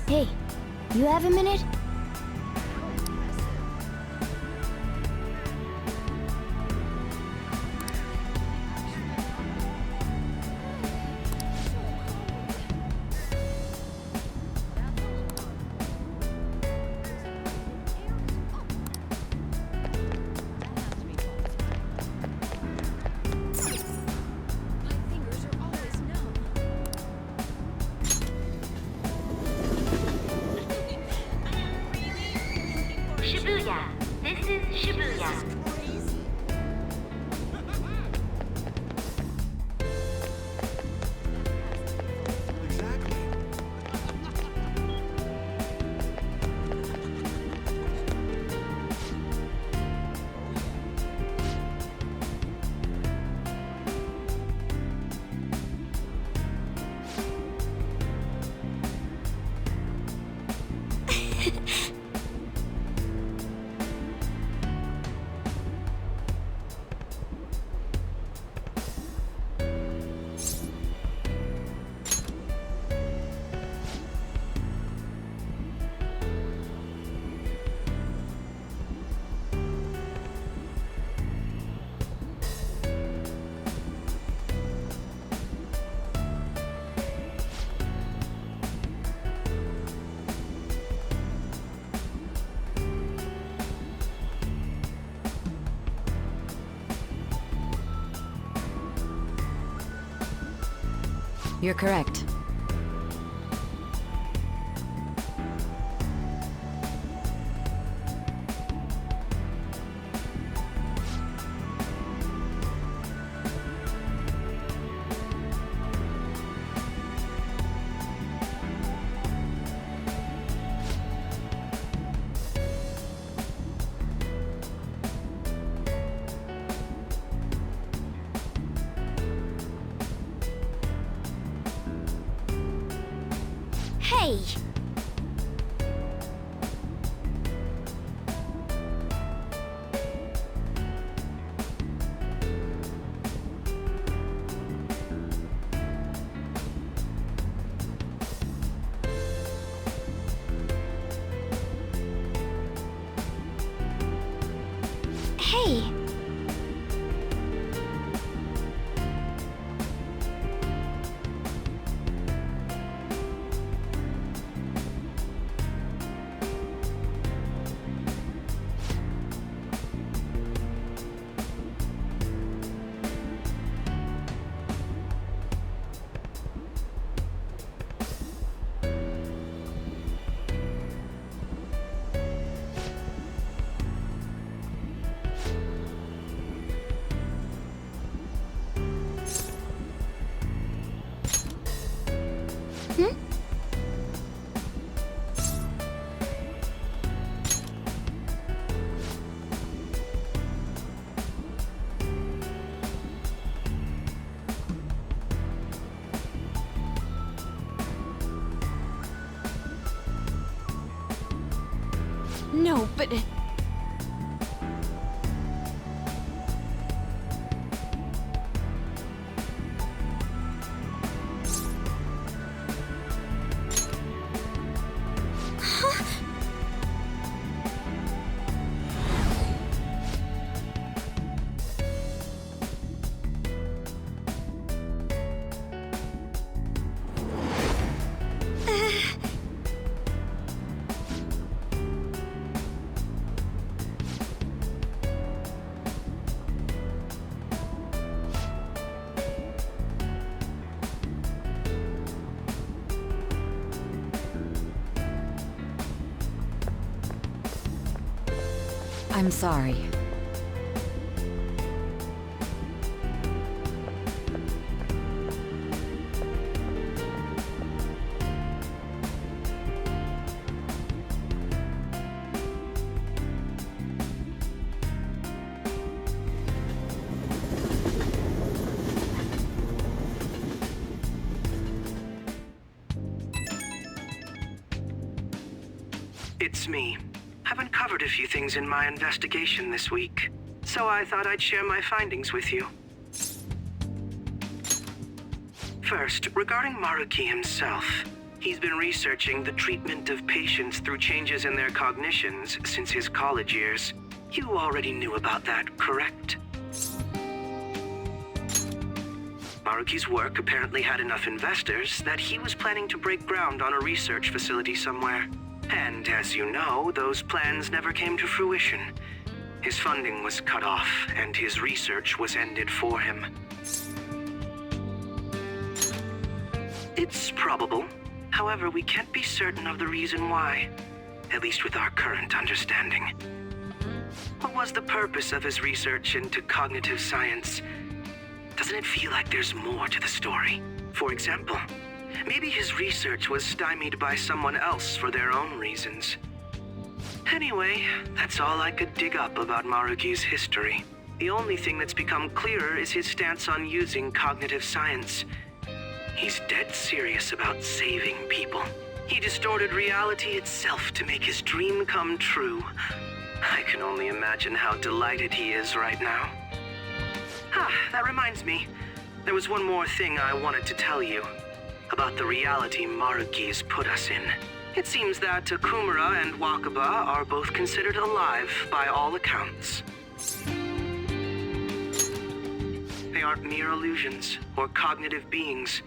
Hey, you have a minute? Shibuya. This is Shibuya. You're correct. Hey! Hey! No, but... I'm sorry. It's me. I've uncovered a few things in my investigation this week, so I thought I'd share my findings with you. First, regarding Maruki himself, He's been researching the treatment of patients through changes in their cognitions since his college years. You already knew about that, correct? Maruki's work apparently had enough investors that he was planning to break ground on a research facility somewhere. And as you know, those plans never came to fruition. His funding was cut off, and his research was ended for him. It's probable. However, we can't be certain of the reason why, at least with our current understanding. What was the purpose of his research into cognitive science? Doesn't it feel like there's more to the story? For example, maybe his research was stymied by someone else for their own reasons. Anyway, that's all I could dig up about Maruki's history. The only thing that's become clearer is his stance on using cognitive science. He's dead serious about saving people. He distorted reality itself to make his dream come true. I can only imagine how delighted he is right now. That reminds me. There was one more thing I wanted to tell you. About the reality Maruki's put us in. It seems that Akumura and Wakaba are both considered alive by all accounts. They aren't mere illusions or cognitive beings.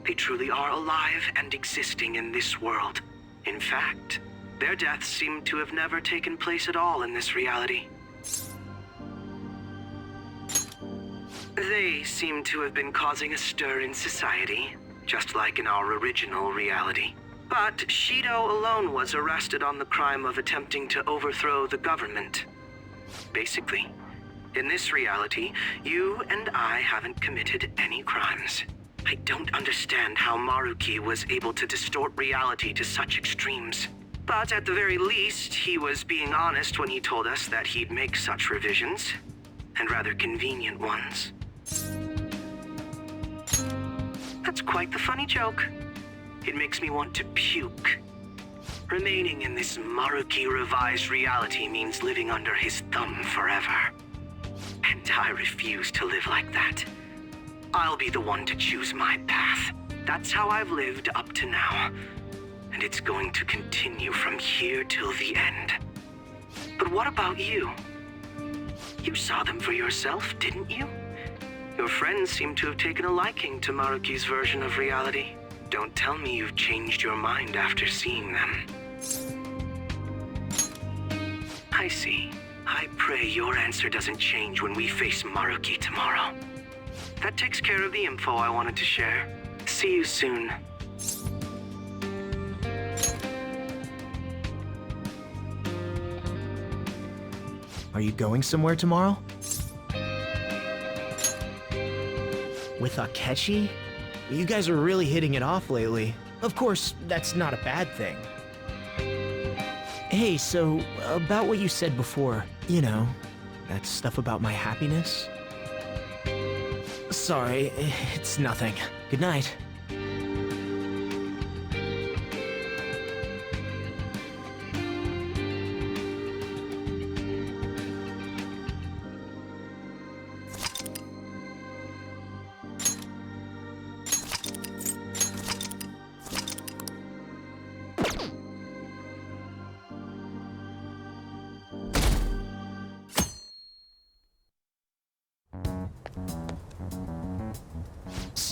They truly are alive and existing in this world. In fact, their deaths seem to have never taken place at all in this reality. They seem to have been causing a stir in society, just like in our original reality. But Shido alone was arrested on the crime of attempting to overthrow the government. Basically, in this reality, you and I haven't committed any crimes. I don't understand how Maruki was able to distort reality to such extremes. But at the very least, he was being honest when he told us that he'd make such revisions, and rather convenient ones. That's quite the funny joke. It makes me want to puke. Remaining in this Maruki revised reality means living under his thumb forever. And I refuse to live like that. I'll be the one to choose my path. That's how I've lived up to now. And it's going to continue from here till the end. But what about you? You saw them for yourself, didn't you? Your friends seem to have taken a liking to Maruki's version of reality. Don't tell me you've changed your mind after seeing them. I see. I pray your answer doesn't change when we face Maruki tomorrow. That takes care of the info I wanted to share. See you soon. Are you going somewhere tomorrow? With Akechi? You guys are really hitting it off lately. Of course, that's not a bad thing. Hey, so, about what you said before, you know, that stuff about my happiness? Sorry, it's nothing. Good night.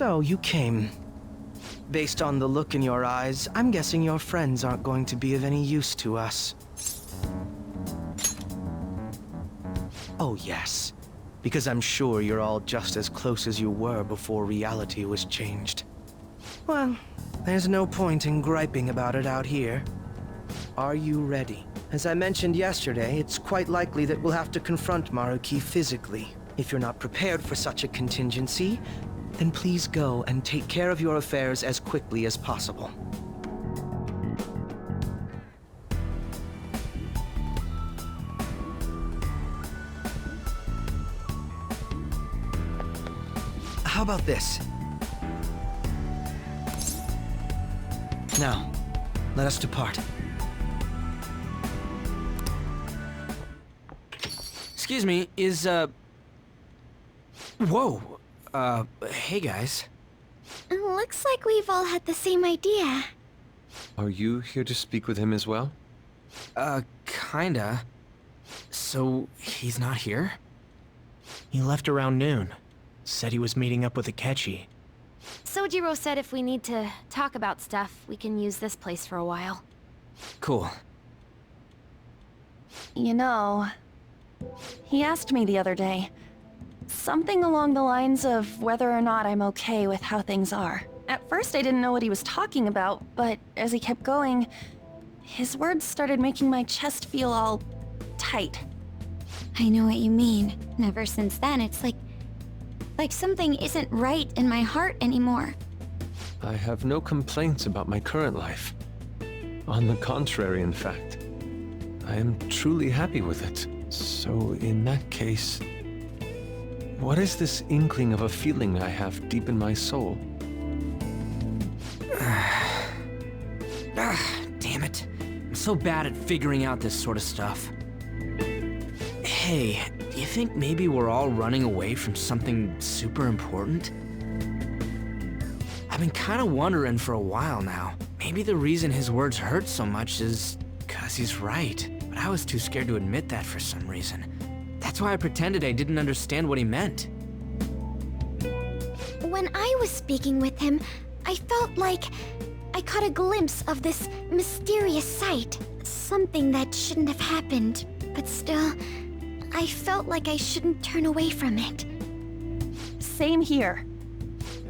So, you came. Based on the look in your eyes, I'm guessing your friends aren't going to be of any use to us. Oh yes, because I'm sure you're all just as close as you were before reality was changed. Well, there's no point in griping about it out here. Are you ready? As I mentioned yesterday, it's quite likely that we'll have to confront Maruki physically. If you're not prepared for such a contingency, then please go and take care of your affairs as quickly as possible. How about this? Now, let us depart. Excuse me, is, Whoa! Hey guys. Looks like we've all had the same idea. Are you here to speak with him as well? Kinda. So, he's not here? He left around noon. Said he was meeting up with Akechi. Sojiro said if we need to talk about stuff, we can use this place for a while. Cool. You know, he asked me the other day, something along the lines of whether or not I'm okay with how things are. At first I didn't know what he was talking about, but as he kept going, his words started making my chest feel all tight. I know what you mean. And ever since then, it's like something isn't right in my heart anymore. I have no complaints about my current life. On the contrary, in fact. I am truly happy with it. So in that case, what is this inkling of a feeling I have deep in my soul? Damn it. I'm so bad at figuring out this sort of stuff. Hey, do you think maybe we're all running away from something super important? I've been kinda wondering for a while now. Maybe the reason his words hurt so much is 'cause he's right. But I was too scared to admit that for some reason. That's why I pretended I didn't understand what he meant. When I was speaking with him, I felt like I caught a glimpse of this mysterious sight. Something that shouldn't have happened, but still, I felt like I shouldn't turn away from it. Same here.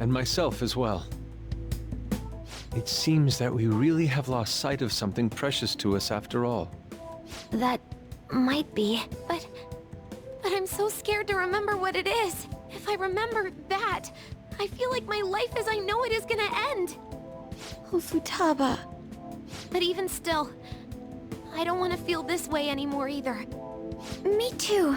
And myself as well. It seems that we really have lost sight of something precious to us after all. That might be, but I'm so scared to remember what it is. If I remember that, I feel like my life as I know it is gonna end. Oh, Futaba. But even still, I don't want to feel this way anymore either. Me too.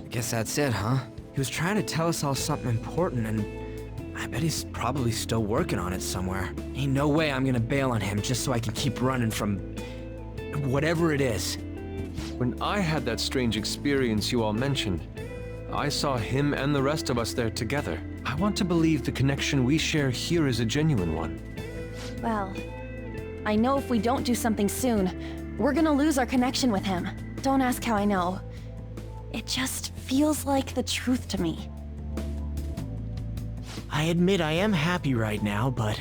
I guess that's it, huh? He was trying to tell us all something important, and I bet he's probably still working on it somewhere. Ain't no way I'm gonna bail on him just so I can keep running from whatever it is. When I had that strange experience you all mentioned, I saw him and the rest of us there together. I want to believe the connection we share here is a genuine one. Well, I know if we don't do something soon, we're gonna lose our connection with him. Don't ask how I know. It just feels like the truth to me. I admit I am happy right now, but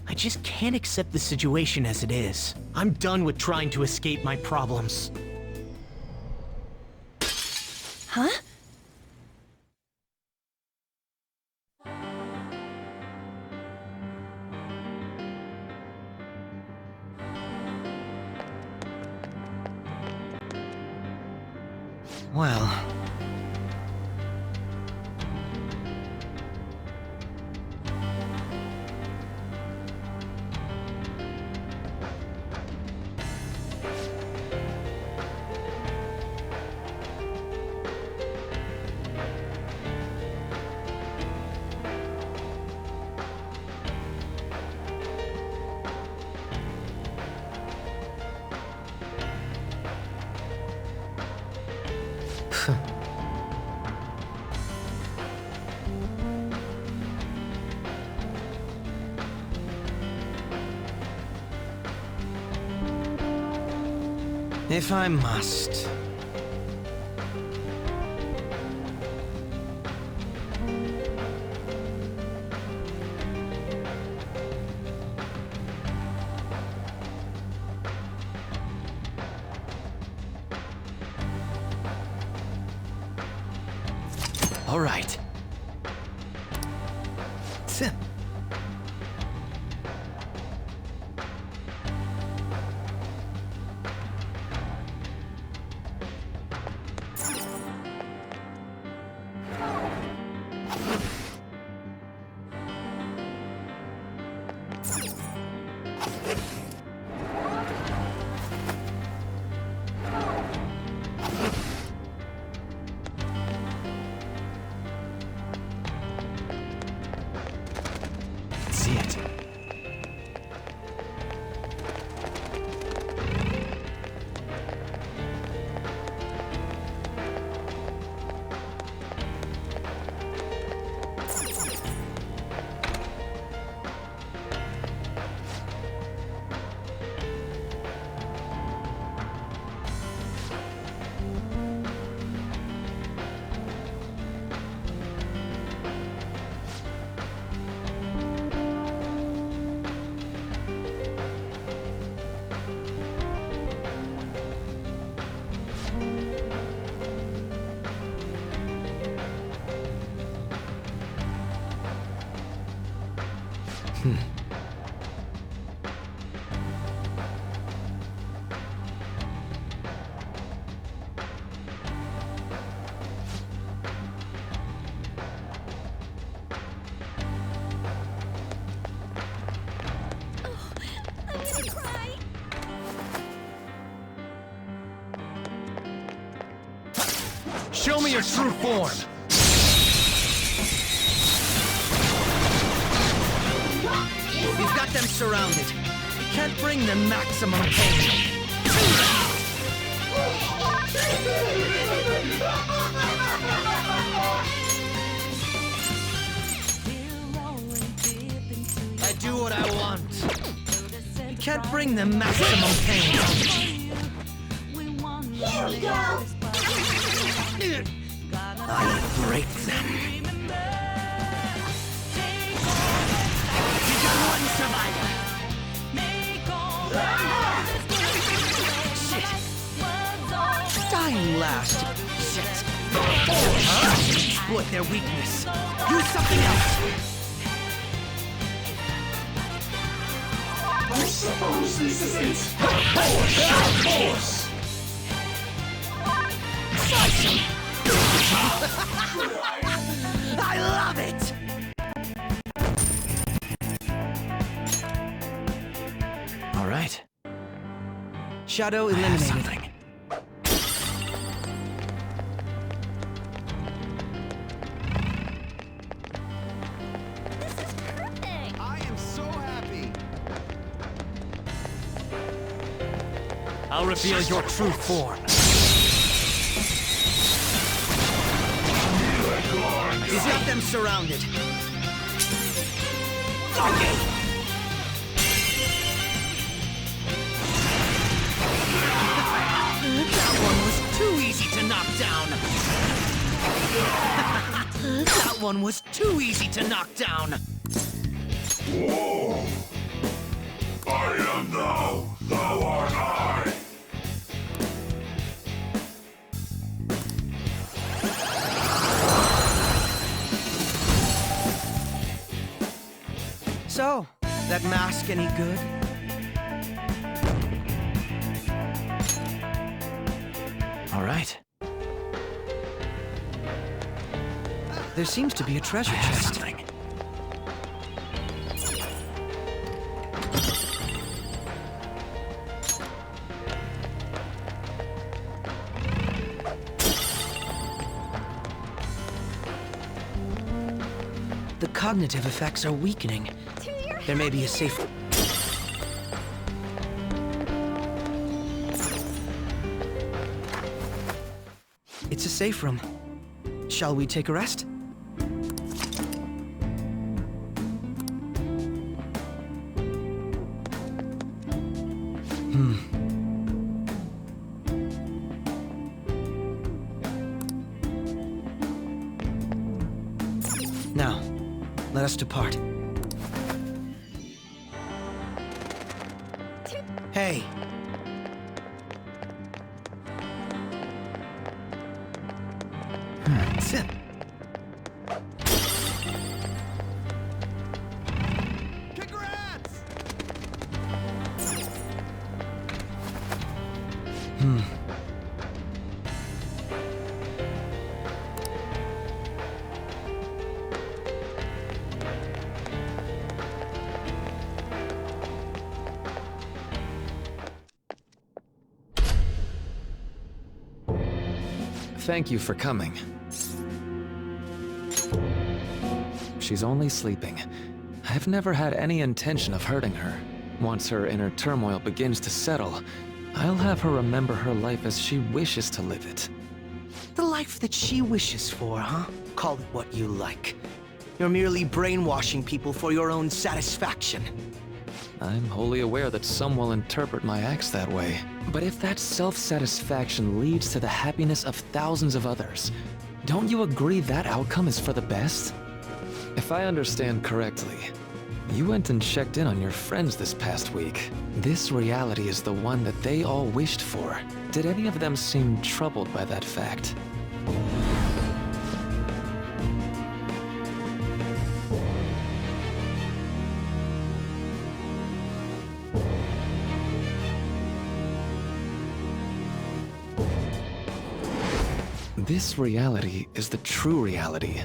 I just can't accept the situation as it is. I'm done with trying to escape my problems. Huh? Well... If I must. All right. Sim. me your true form! We've got them surrounded. We can't bring them maximum pain. I do what I want. We can't bring them maximum pain. I break them. You got one survivor. Shit. Dying last. Shit. Exploit their weakness. Use something else. I suppose this is it. Force! I love it! All right. Shadow eliminated. Something. I am so happy. I'll reveal your true form. He's got them surrounded. Okay. That one was too easy to knock down. That one was too easy to knock down. Whoa! I am thou, thou art I. So, that mask any good? All right. There seems to be a treasure chest. The cognitive effects are weakening. There may be a safe... It's a safe room. Shall we take a rest? Now, let us depart. Hey. Congrats! Thank you for coming. She's only sleeping. I've never had any intention of hurting her. Once her inner turmoil begins to settle, I'll have her remember her life as she wishes to live it. The life that she wishes for, huh? Call it what you like. You're merely brainwashing people for your own satisfaction. I'm wholly aware that some will interpret my acts that way. But if that self-satisfaction leads to the happiness of thousands of others, don't you agree that outcome is for the best? If I understand correctly, you went and checked in on your friends this past week. This reality is the one that they all wished for. Did any of them seem troubled by that fact? This reality is the true reality.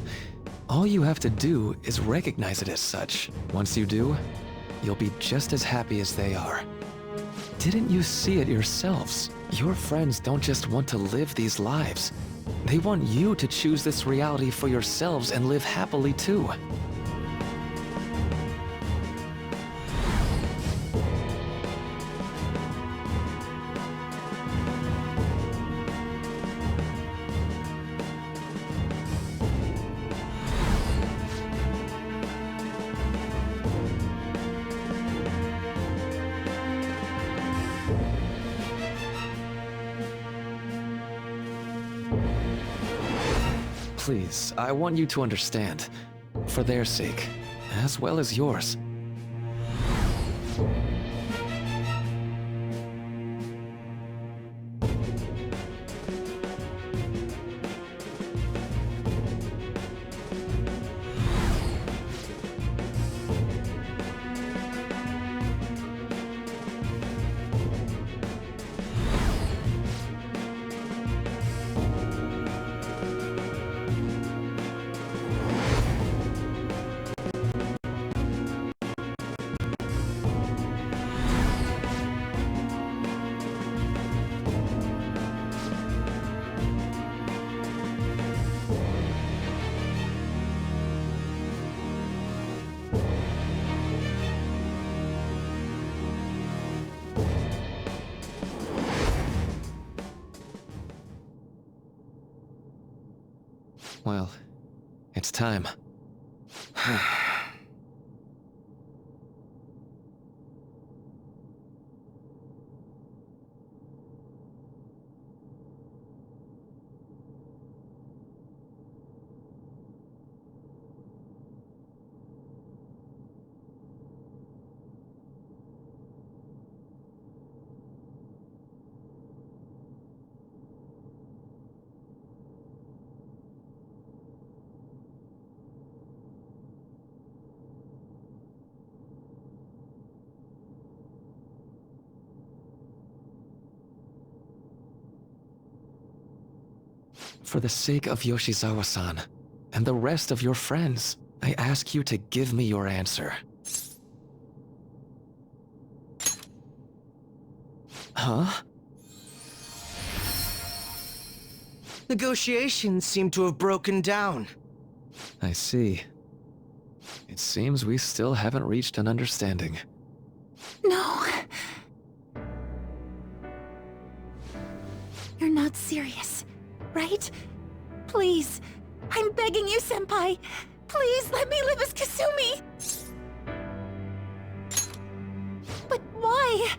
All you have to do is recognize it as such. Once you do, you'll be just as happy as they are. Didn't you see it yourselves? Your friends don't just want to live these lives. They want you to choose this reality for yourselves and live happily too. Please, I want you to understand. For their sake, as well as yours. Well, it's time. For the sake of Yoshizawa-san, and the rest of your friends, I ask you to give me your answer. Huh? Negotiations seem to have broken down. I see. It seems we still haven't reached an understanding. No. You're not serious, right? Please. I'm begging you, Senpai. Please let me live as Kasumi. But why?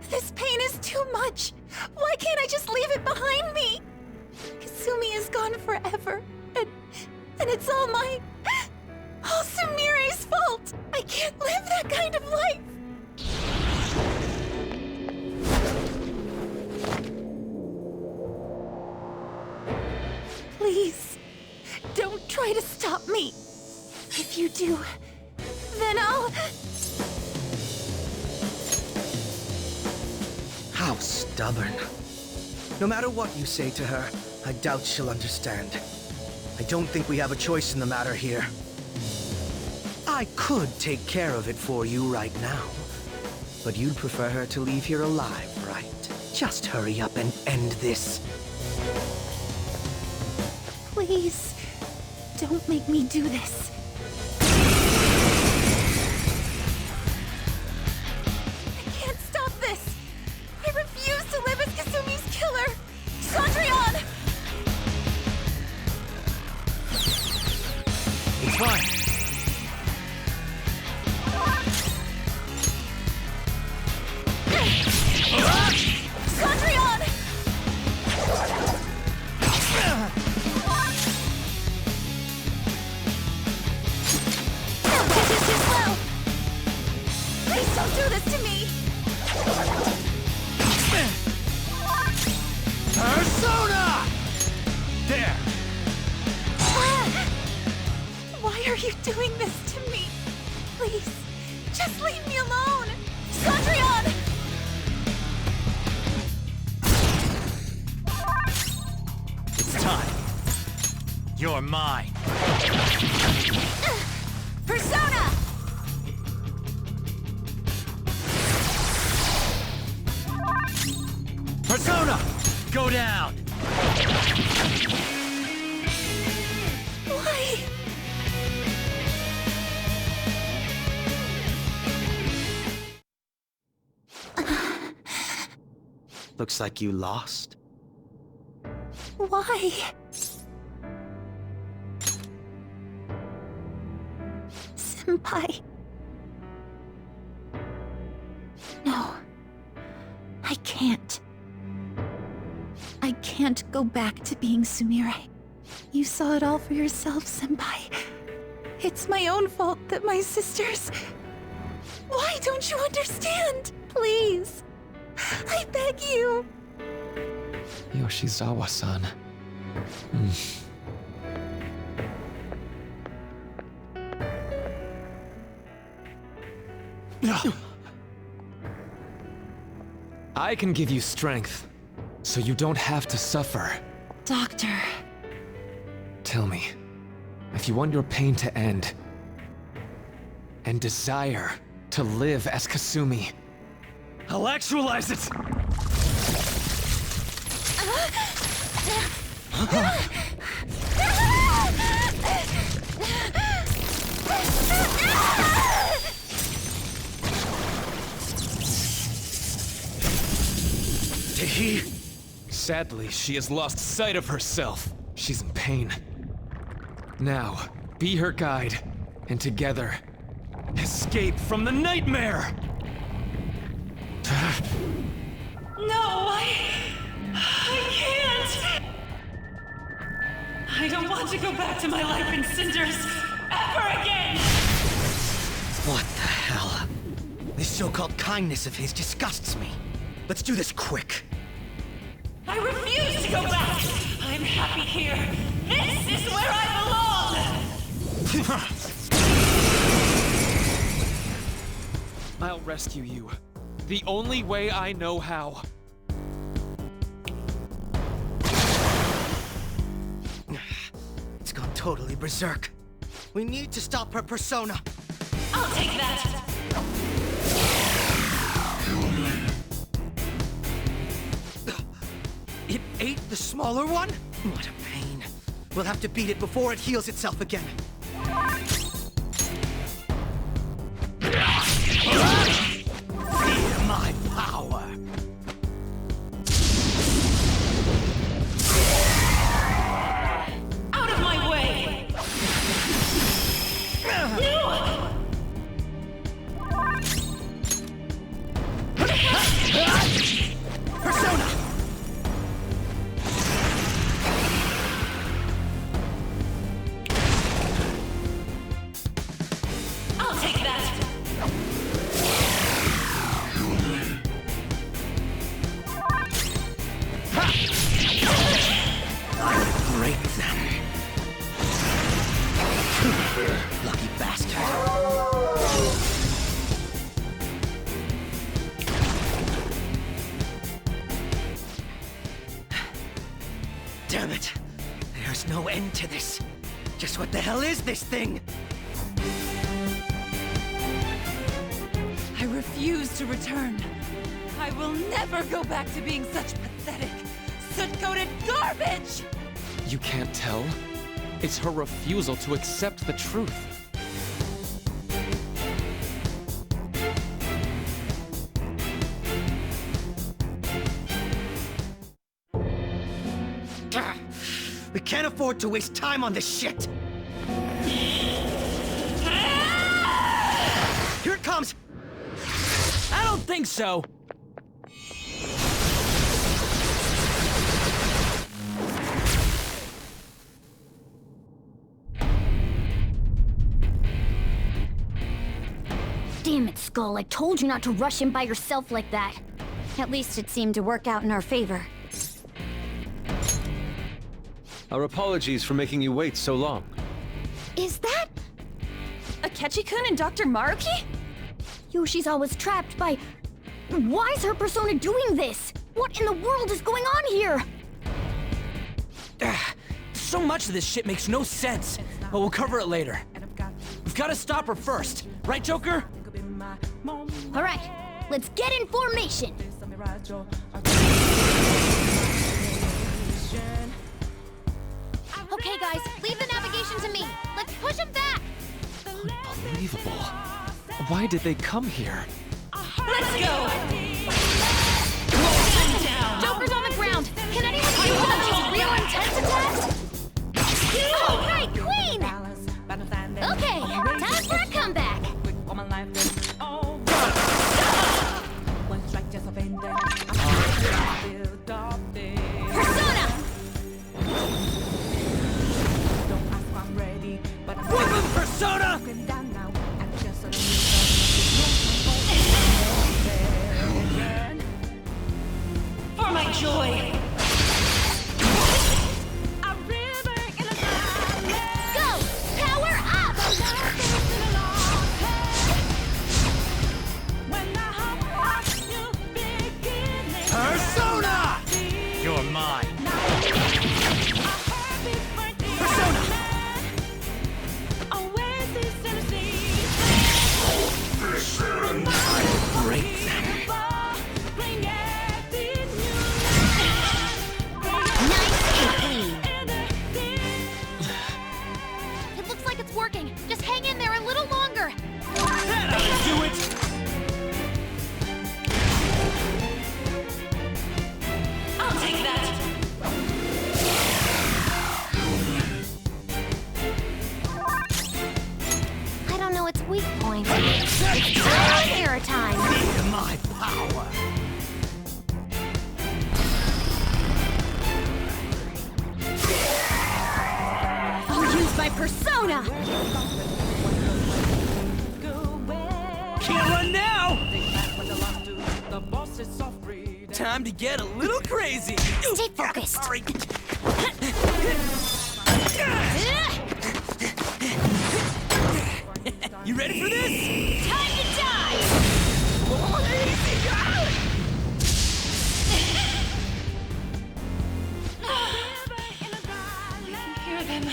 This pain is too much. Why can't I just leave it behind me? Kasumi is gone forever, and it's all Sumire's fault. I can't live that kind of life. Please, don't try to stop me. If you do, then I'll... How stubborn. No matter what you say to her, I doubt she'll understand. I don't think we have a choice in the matter here. I could take care of it for you right now. But you'd prefer her to leave here alive, right? Just hurry up and end this. Please, don't make me do this. I can't stop this. I refuse to live as Kasumi's killer. Sondrian! It's fine. Sondrian! Please don't do this to me! Persona! There! Why are you doing this to me? Please, just leave me alone! Sondrian! It's time. You're mine. Persona! Persona! Go down! Looks like you lost. Why? Senpai. No. I can't. I can't go back to being Sumire. You saw it all for yourself, Senpai. It's my own fault that my sisters... Why don't you understand? Please. I beg you. Yoshizawa-san. I can give you strength, so you don't have to suffer. Doctor. Tell me, if you want your pain to end, and desire to live as Kasumi, I'll actualize it! Sadly, she has lost sight of herself. She's in pain. Now, be her guide, and together, escape from the nightmare! No, I can't! I don't want to go back to my life in cinders ever again! What the hell? This so-called kindness of his disgusts me. Let's do this quick. I refuse to go back! I'm happy here! This is where I belong! I'll rescue you. The only way I know how. It's gone totally berserk. We need to stop her persona. I'll take that! It ate the smaller one? What a pain. We'll have to beat it before it heals itself again. Feel my power! Out of my way! Persona! I'll take that! Break them. Lucky bastard. Damn it. There's no end to this. Just what the hell is this thing? I refuse to return. I will never go back to being such pathetic, soot-coated garbage! You can't tell? It's her refusal to accept the truth. We can't afford to waste time on this shit! Here it comes! I don't think so. Damn it, Skull. I told you not to rush in by yourself like that. At least it seemed to work out in our favor. Our apologies for making you wait so long. Is that... Akechi-kun and Dr. Maruki? Yoshizawa was trapped by... Why is her persona doing this? What in the world is going on here? So much of this shit makes no sense, but we'll cover it later. We've got to stop her first, right, Joker? Alright, let's get in formation! Okay guys, leave the navigation to me! Let's push him back! Unbelievable. Why did they come here? Let's go! Stand down! Gotcha! Can't run now! Time to get a little crazy. Stay focused. Sorry. You ready for this? Time to die! I can hear them.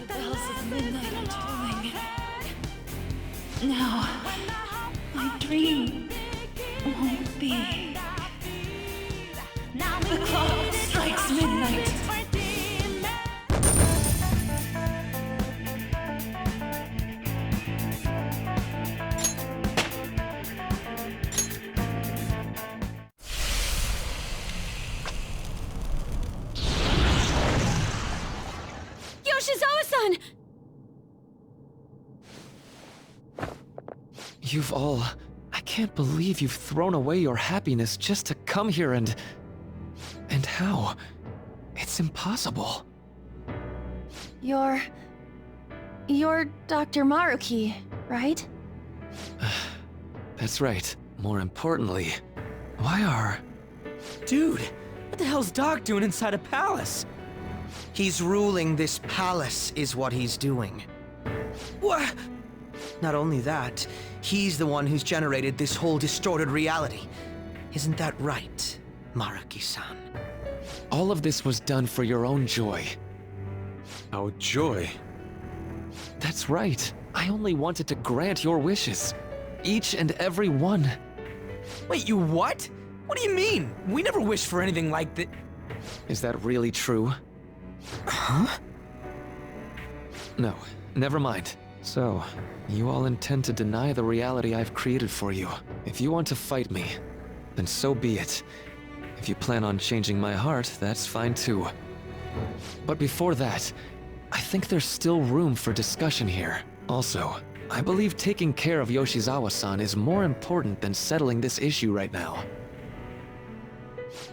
The bells of midnight are tolling. Now, my dream won't be. The clock strikes midnight. Yoshizawa-san! You've all... I can't believe you've thrown away your happiness just to come here and... And how? It's impossible. You're Dr. Maruki, right? That's right. More importantly, why are... Dude, what the hell's Doc doing inside a palace? He's ruling this palace, is what he's doing. What? Not only that, he's the one who's generated this whole distorted reality. Isn't that right, Maruki-san? All of this was done for your own joy. Our joy? That's right. I only wanted to grant your wishes. Each and every one. Wait, you what? What do you mean? We never wished for anything like that. Is that really true? Huh? No, never mind. So, you all intend to deny the reality I've created for you. If you want to fight me, then so be it. If you plan on changing my heart, that's fine too. But before that, I think there's still room for discussion here. Also, I believe taking care of Yoshizawa-san is more important than settling this issue right now.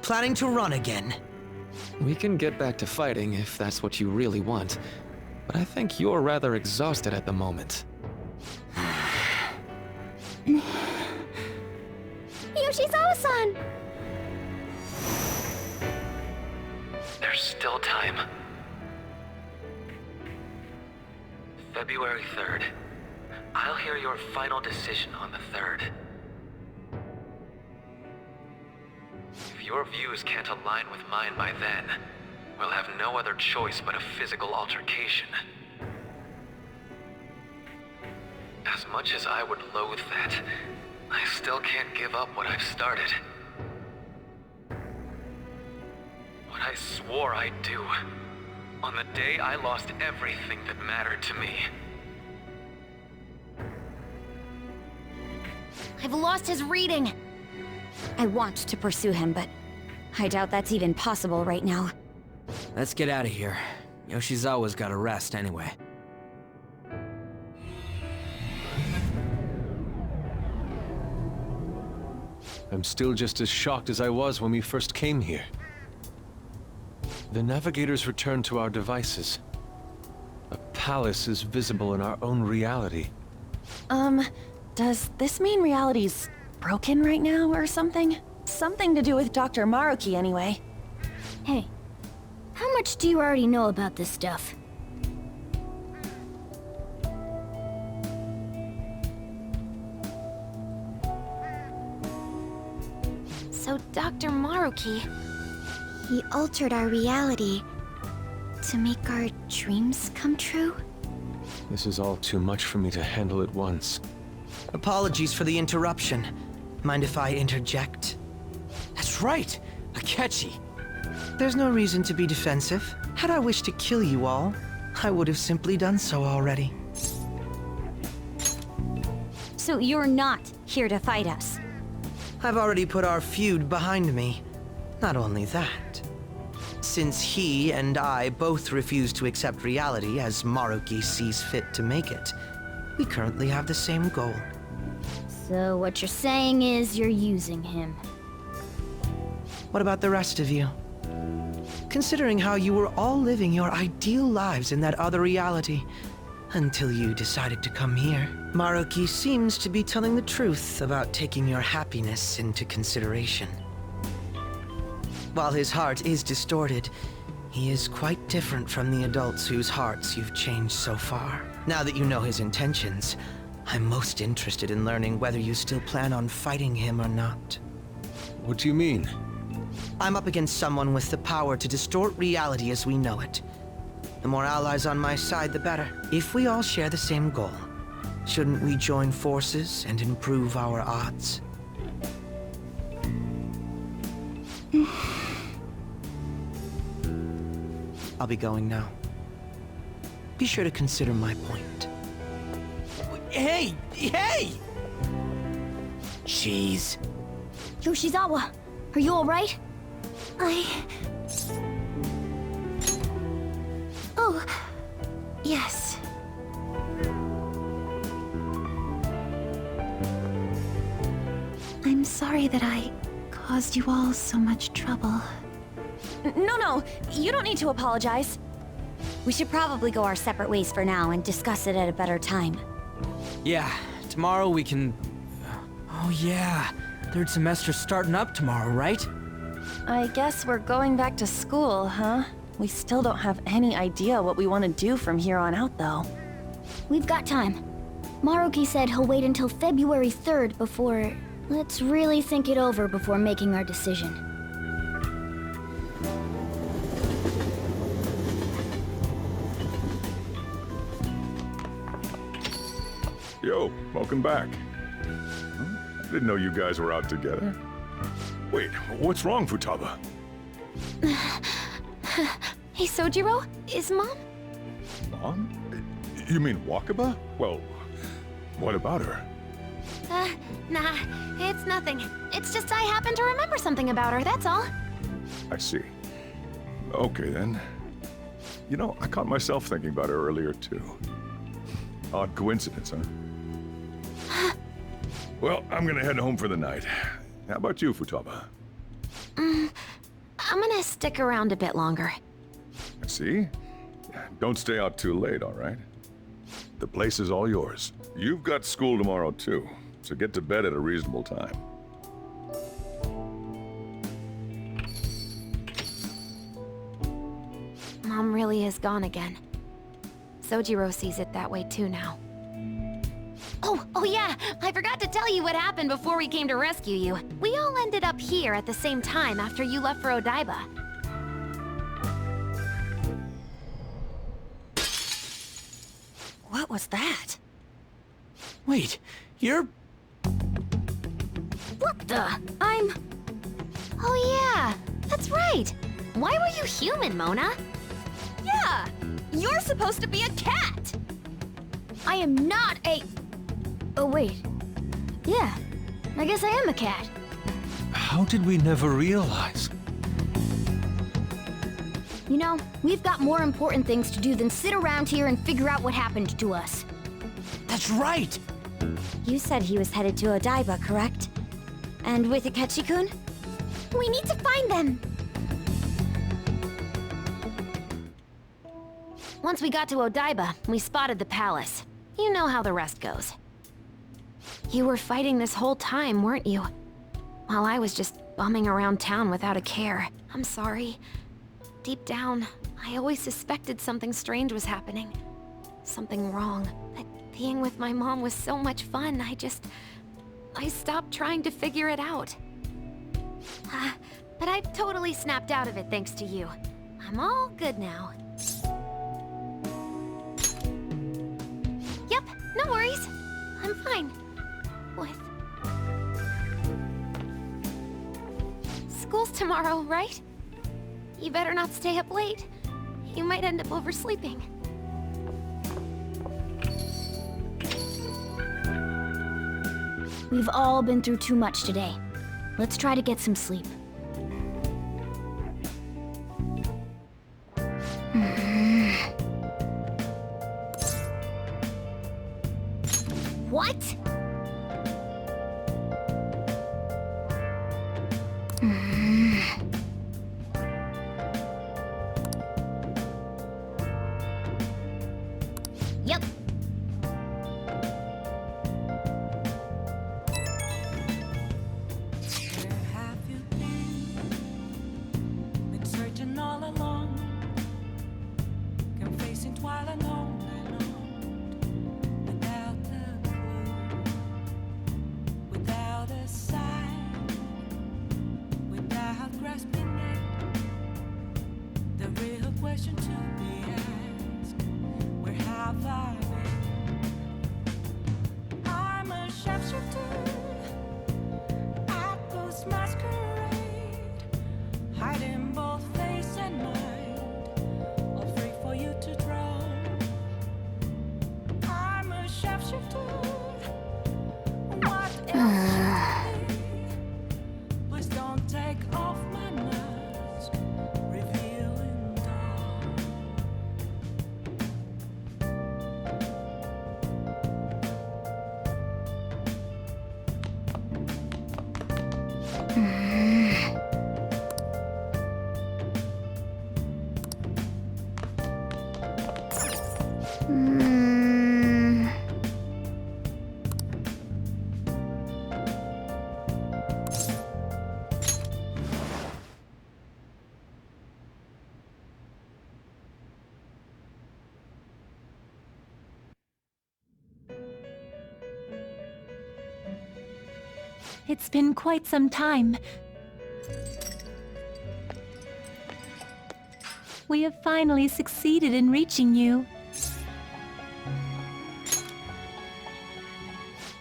Planning to run again? We can get back to fighting if that's what you really want, but I think you're rather exhausted at the moment. Yoshizawa-san! There's still time. February 3rd. I'll hear your final decision on the 3rd. If your views can't align with mine by then, we'll have no other choice but a physical altercation. As much as I would loathe that, I still can't give up what I've started. What I swore I'd do, on the day I lost everything that mattered to me. I've lost his reading. I want to pursue him, but I doubt that's even possible right now. Let's get out of here. Yoshizawa's gotta rest anyway. I'm still just as shocked as I was when we first came here. The navigators returned to our devices. A palace is visible in our own reality. Does this mean reality's broken right now or something? Something to do with Dr. Maruki anyway. Hey, how much do you already know about this stuff? So Dr. Maruki, he altered our reality to make our dreams come true? This is all too much for me to handle at once. Apologies for the interruption. Mind if I interject? That's right, Akechi. There's no reason to be defensive. Had I wished to kill you all, I would have simply done so already. So you're not here to fight us? I've already put our feud behind me. Not only that, since he and I both refuse to accept reality as Maruki sees fit to make it, we currently have the same goal. So what you're saying is you're using him. What about the rest of you? Considering how you were all living your ideal lives in that other reality, Until you decided to come here. Maruki seems to be telling the truth about taking your happiness into consideration. While his heart is distorted, he is quite different from the adults whose hearts you've changed so far. Now that you know his intentions, I'm most interested in learning whether you still plan on fighting him or not. What do you mean? I'm up against someone with the power to distort reality as we know it. The more allies on my side, the better. If we all share the same goal, shouldn't we join forces and improve our odds? I'll be going now. Be sure to consider my point. Hey! Hey! Jeez. Yoshizawa, are you alright? Oh, yes. I'm sorry that I caused you all so much trouble. No, you don't need to apologize. We should probably go our separate ways for now and discuss it at a better time. Yeah, tomorrow we can... Oh yeah, third semester's starting up tomorrow, right? I guess we're going back to school, huh? We still don't have any idea what we want to do from here on out, though. We've got time. Maruki said he'll wait until February 3rd before... Let's really think it over before making our decision. Yo, welcome back. Huh? I didn't know you guys were out together. Wait, what's wrong, Futaba? Hey, Sojiro, is Mom? Mom? You mean Wakaba? Well, what about her? Nah, it's nothing. It's just I happen to remember something about her, that's all. I see. Okay, then. You know, I caught myself thinking about her earlier, too. Odd coincidence, huh? Well, I'm gonna head home for the night. How about you, Futaba? I'm gonna stick around a bit longer. I see. Don't stay out too late, all right? The place is all yours. You've got school tomorrow, too, so get to bed at a reasonable time. Mom really is gone again. Sojiro sees it that way too now. Oh yeah, I forgot to tell you what happened before we came to rescue you. We all ended up here at the same time after you left for Odaiba. What was that? Wait, you're... What the? Oh yeah, that's right. Why were you human, Mona? Yeah! You're supposed to be a cat! I am not a... Oh wait. Yeah, I guess I am a cat. How did we never realize? You know, we've got more important things to do than sit around here and figure out what happened to us. That's right! You said he was headed to Odaiba, correct? And with Akechi-kun? We need to find them! Once we got to Odaiba, we spotted the palace. You know how the rest goes. You were fighting this whole time, weren't you? While I was just bumming around town without a care. I'm sorry. Deep down, I always suspected something strange was happening. Something wrong. But being with my mom was so much fun, I stopped trying to figure it out. But I've totally snapped out of it thanks to you. I'm all good now. Yep, no worries. I'm fine. With... School's tomorrow, right? You better not stay up late. You might end up oversleeping. We've all been through too much today. Let's try to get some sleep. What? Yep, It's been quite some time. We have finally succeeded in reaching you.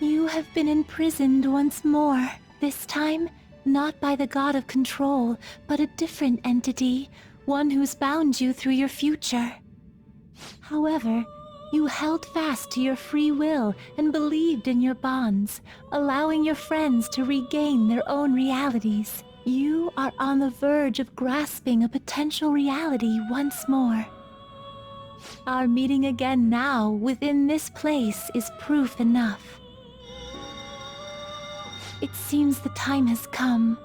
You have been imprisoned once more. This time, not by the god of control, but a different entity, one who's bound you through your future. However, you held fast to your free will and believed in your bonds, allowing your friends to regain their own realities. You are on the verge of grasping a potential reality once more. Our meeting again now within this place is proof enough. It seems the time has come.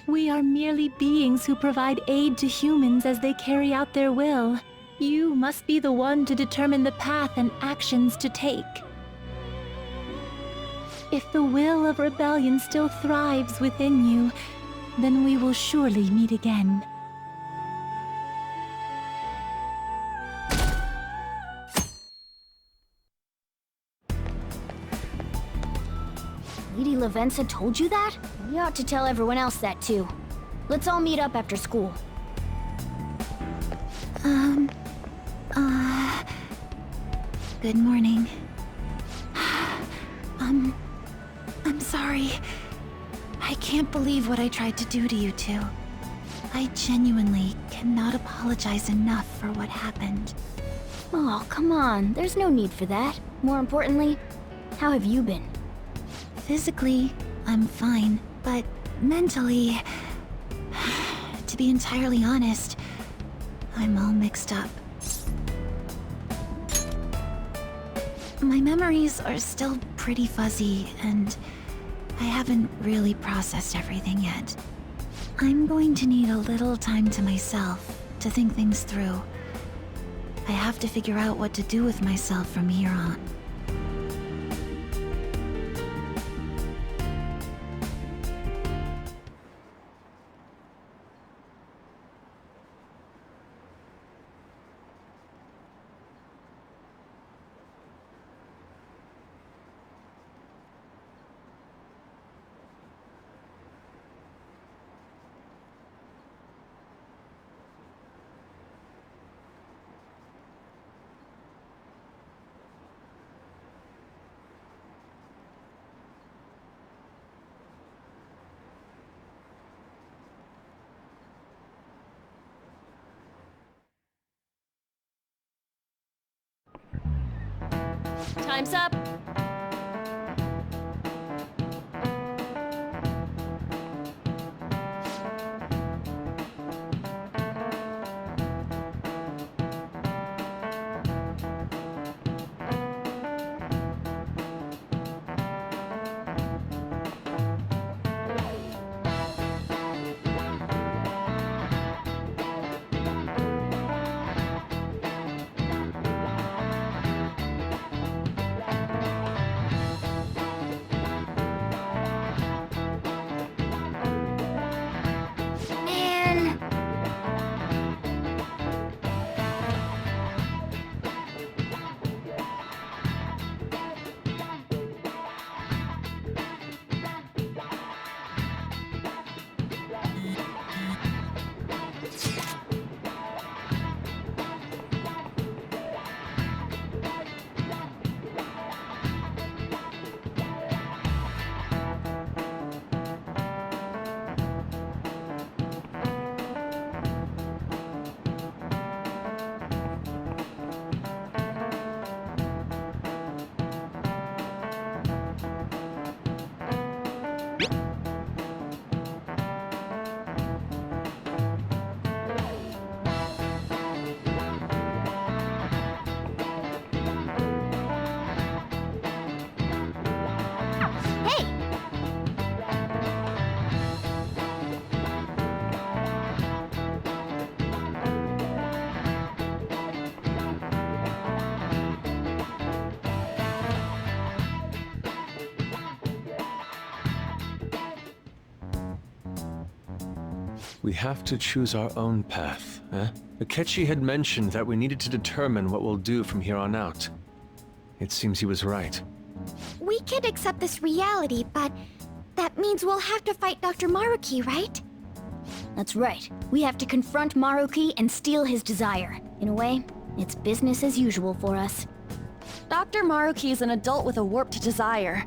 We are merely beings who provide aid to humans as they carry out their will. You must be the one to determine the path and actions to take. If the will of rebellion still thrives within you, then we will surely meet again. Lady Lavenza told you that? You ought to tell everyone else that too. Let's all meet up after school. Good morning. I'm sorry. I can't believe what I tried to do to you two. I genuinely cannot apologize enough for what happened. Oh, come on. There's no need for that. More importantly, how have you been? Physically, I'm fine, but mentally, to be entirely honest, I'm all mixed up. My memories are still pretty fuzzy, and I haven't really processed everything yet. I'm going to need a little time to myself to think things through. I have to figure out what to do with myself from here on. Time's up. We have to choose our own path, eh? Akechi had mentioned that we needed to determine what we'll do from here on out. It seems he was right. We can't accept this reality, but that means we'll have to fight Dr. Maruki, right? That's right. We have to confront Maruki and steal his desire. In a way, it's business as usual for us. Dr. Maruki is an adult with a warped desire,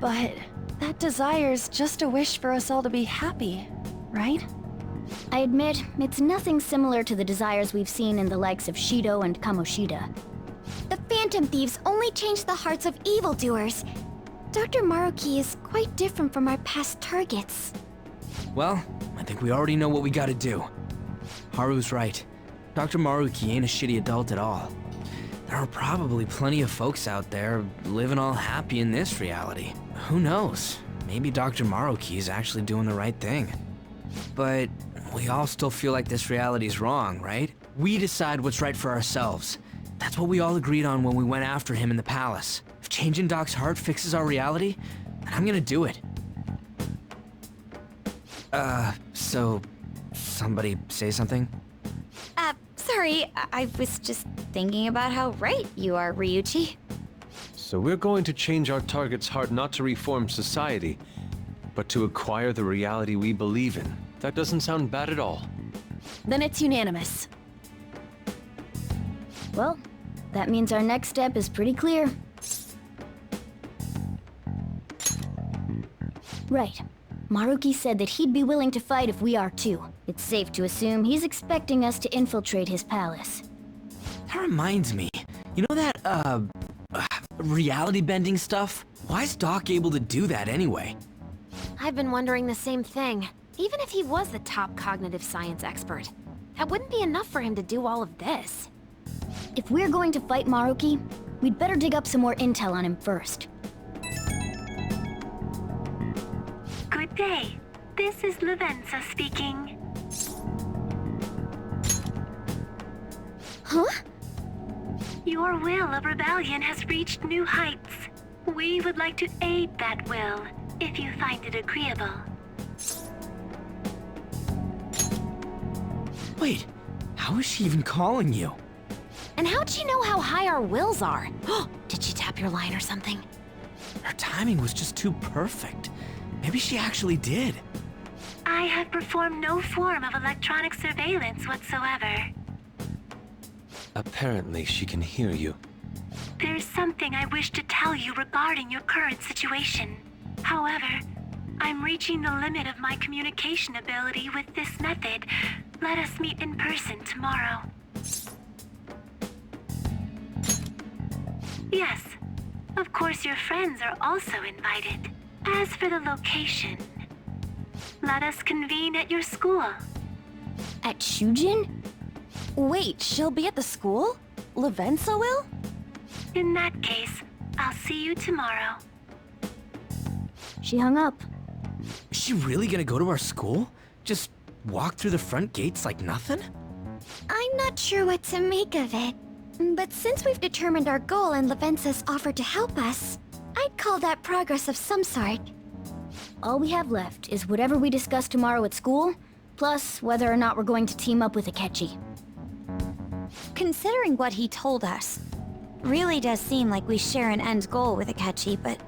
but that desire's just a wish for us all to be happy, right? I admit, it's nothing similar to the desires we've seen in the likes of Shido and Kamoshida. The Phantom Thieves only change the hearts of evildoers. Dr. Maruki is quite different from our past targets. Well, I think we already know what we gotta do. Haru's right. Dr. Maruki ain't a shitty adult at all. There are probably plenty of folks out there living all happy in this reality. Who knows? Maybe Dr. Maruki is actually doing the right thing. But we all still feel like this reality's wrong, right? We decide what's right for ourselves. That's what we all agreed on when we went after him in the palace. If changing Doc's heart fixes our reality, then I'm gonna do it. So somebody say something? Sorry, I was just thinking about how right you are, Ryuichi. So we're going to change our target's heart not to reform society, but to acquire the reality we believe in. That doesn't sound bad at all. Then it's unanimous. Well, that means our next step is pretty clear. Right. Maruki said that he'd be willing to fight if we are too. It's safe to assume he's expecting us to infiltrate his palace. That reminds me. You know that, reality bending stuff? Why is Doc able to do that anyway? I've been wondering the same thing. Even if he was the top cognitive science expert, that wouldn't be enough for him to do all of this. If we're going to fight Maruki, we'd better dig up some more intel on him first. Good day. This is Lavenza speaking. Huh? Your will of rebellion has reached new heights. We would like to aid that will, if you find it agreeable. Wait, how is she even calling you? And how'd she know how high our wills are? Did she tap your line or something? Her timing was just too perfect. Maybe she actually did. I have performed no form of electronic surveillance whatsoever. Apparently, she can hear you. There's something I wish to tell you regarding your current situation. However, I'm reaching the limit of my communication ability with this method. Let us meet in person tomorrow. Yes, of course your friends are also invited. As for the location, let us convene at your school. At Shujin? Wait, she'll be at the school? Lavenza will? In that case, I'll see you tomorrow. She hung up. Is she really gonna go to our school? Just walk through the front gates like nothing? I'm not sure what to make of it. But since we've determined our goal and Lavenza's offered to help us, I'd call that progress of some sort. All we have left is whatever we discuss tomorrow at school, plus whether or not we're going to team up with Akechi. Considering what he told us, really does seem like we share an end goal with Akechi, but...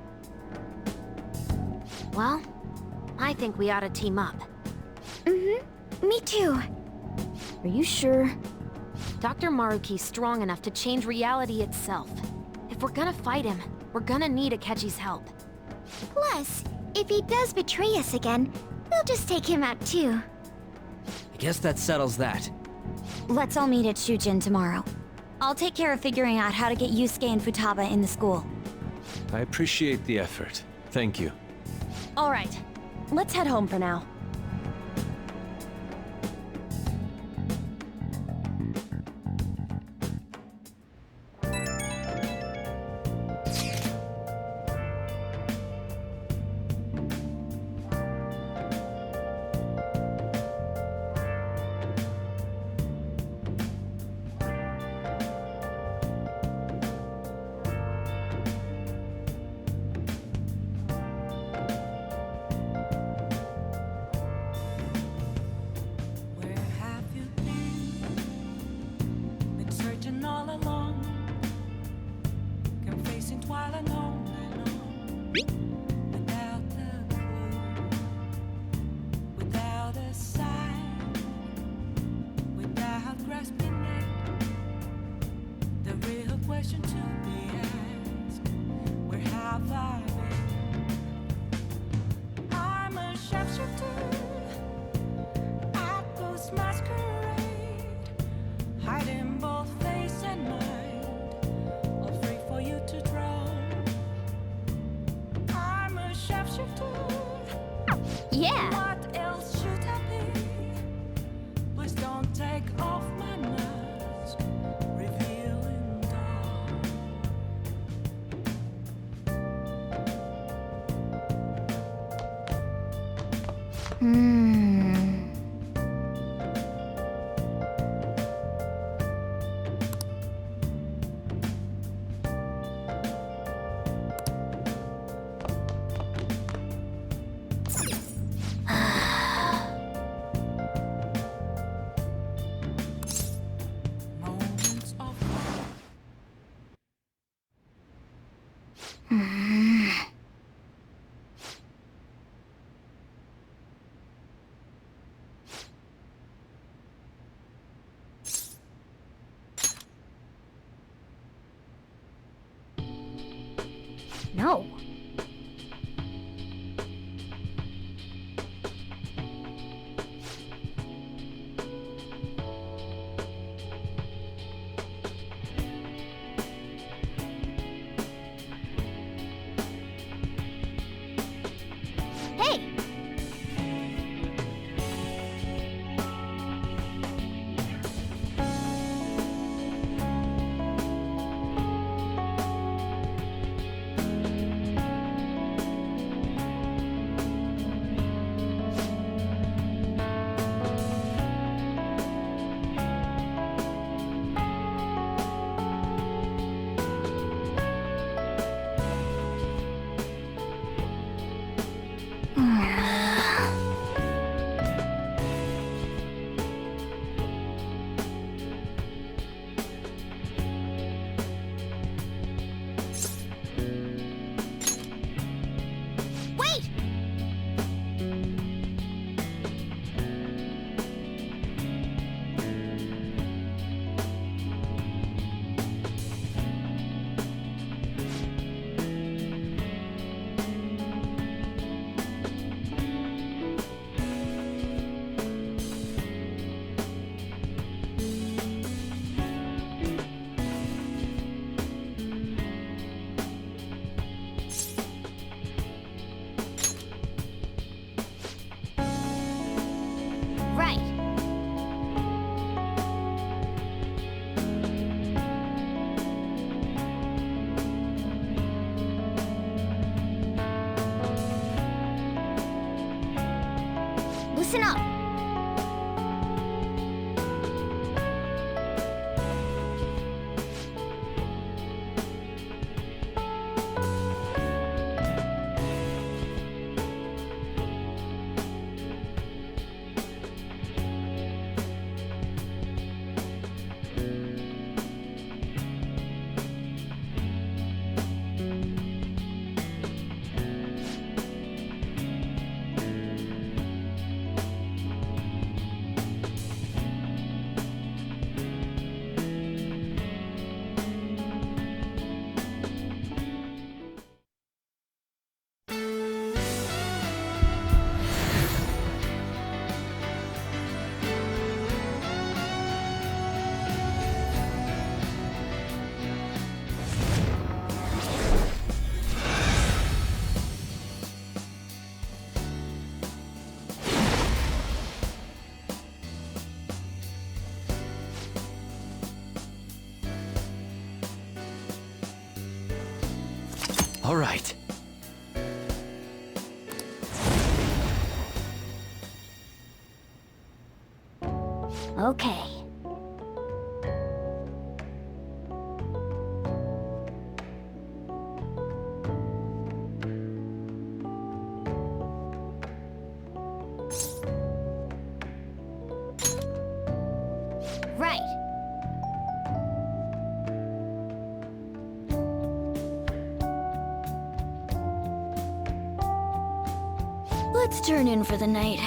Well, I think we ought to team up. Me too. Are you sure? Dr. Maruki's strong enough to change reality itself. If we're gonna fight him, we're gonna need Akechi's help. Plus, if he does betray us again, we'll just take him out too. I guess that settles that. Let's all meet at Shujin tomorrow. I'll take care of figuring out how to get Yusuke and Futaba in the school. I appreciate the effort. Thank you. All right, let's head home for now. Without the clue, without a sign, without grasping it, the real question to be asked, where have I been? I'm a sharpshooter at Ghost Masquerade, hiding both face and mind, all free for you to draw. I'm a sharpshooter. Yeah! What else should I be? Please don't take off my mask, revealing dawn. Moments of No. Hey! Wait! Right. Listen up. All right. Okay. Right. Let's turn in for the night.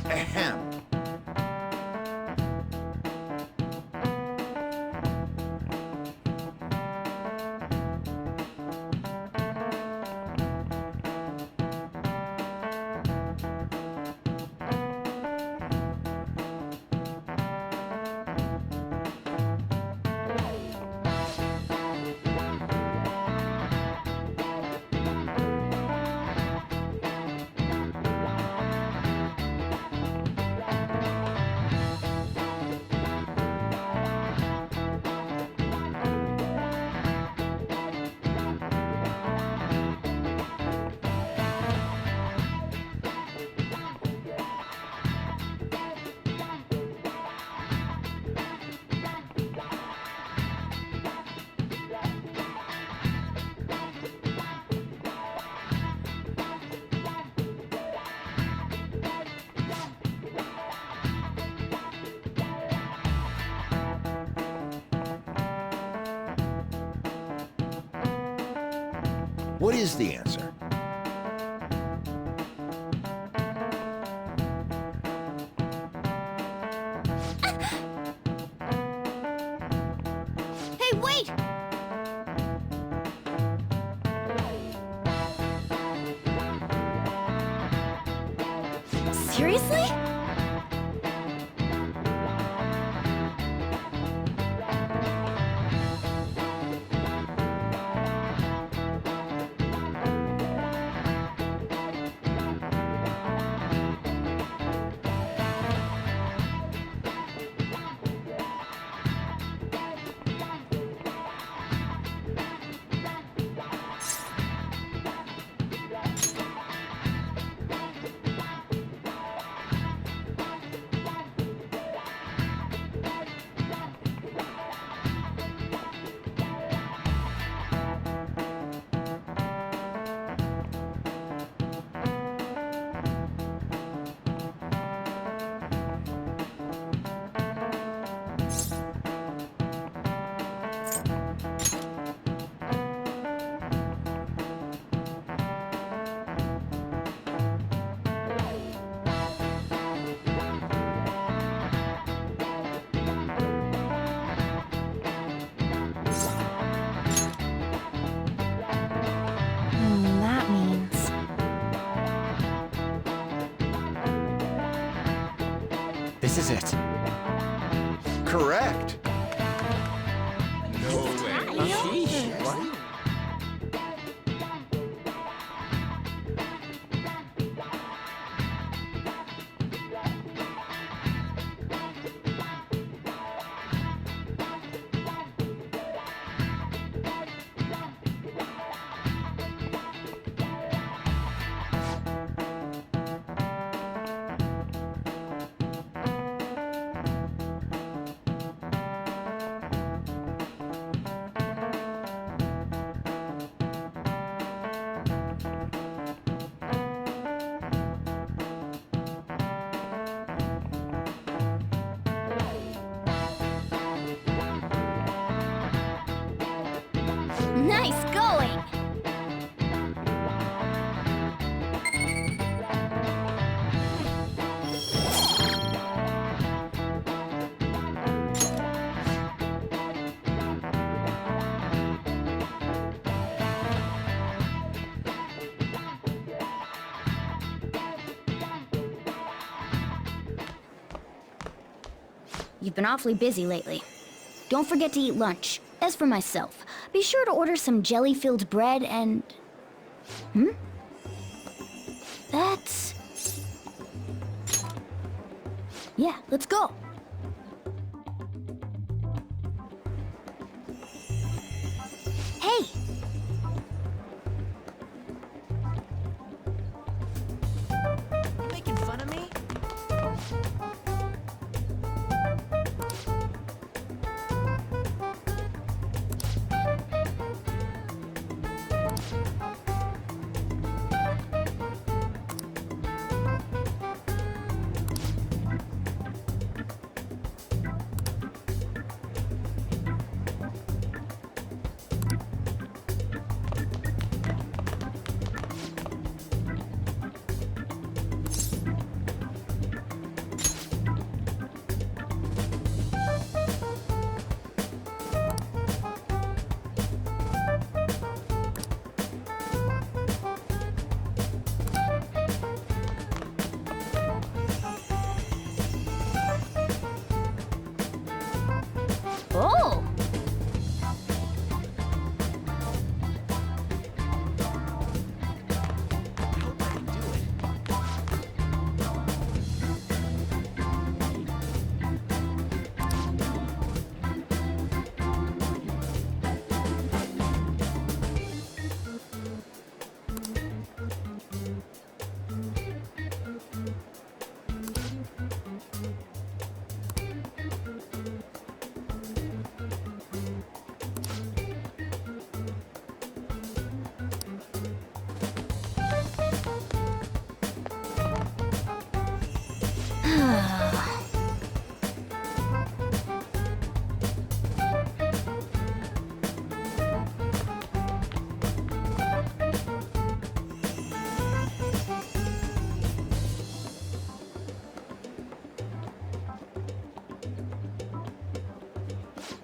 Ahem. What is the answer? Hey, wait! Seriously? That means... This is it. Correct. No way. What? Nice going! You've been awfully busy lately. Don't forget to eat lunch. As for myself, be sure to order some jelly-filled bread and... That's... Yeah, let's go. Hey! You making fun of me?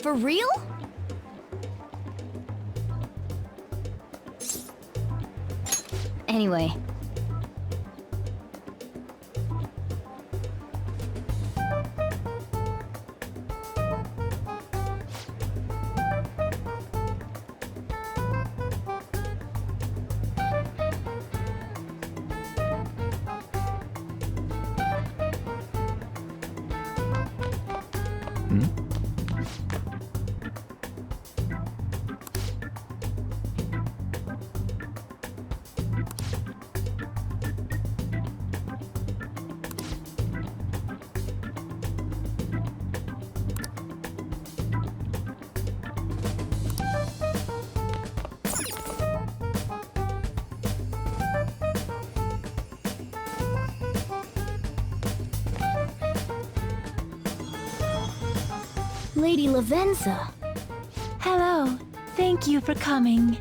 For real? Anyway. Lady Lavenza. Hello. Thank you for coming.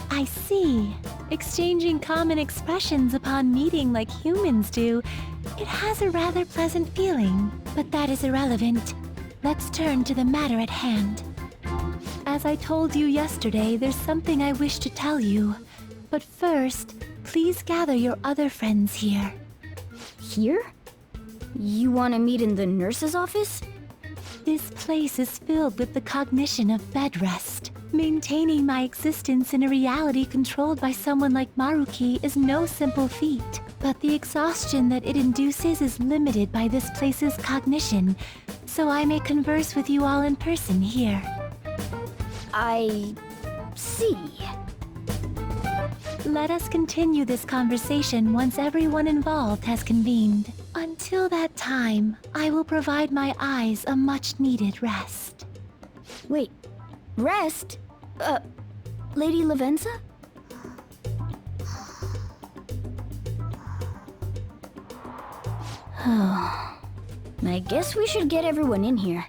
I see. Exchanging common expressions upon meeting like humans do, it has a rather pleasant feeling. But that is irrelevant. Let's turn to the matter at hand. As I told you yesterday, there's something I wish to tell you. But first, please gather your other friends here. Here? You want to meet in the nurse's office? This place is filled with the cognition of bed rest. Maintaining my existence in a reality controlled by someone like Maruki is no simple feat, but the exhaustion that it induces is limited by this place's cognition, so I may converse with you all in person here. I see. Let us continue this conversation once everyone involved has convened. Until that time, I will provide my eyes a much-needed rest. Wait, rest? Lady Lavenza? I guess we should get everyone in here.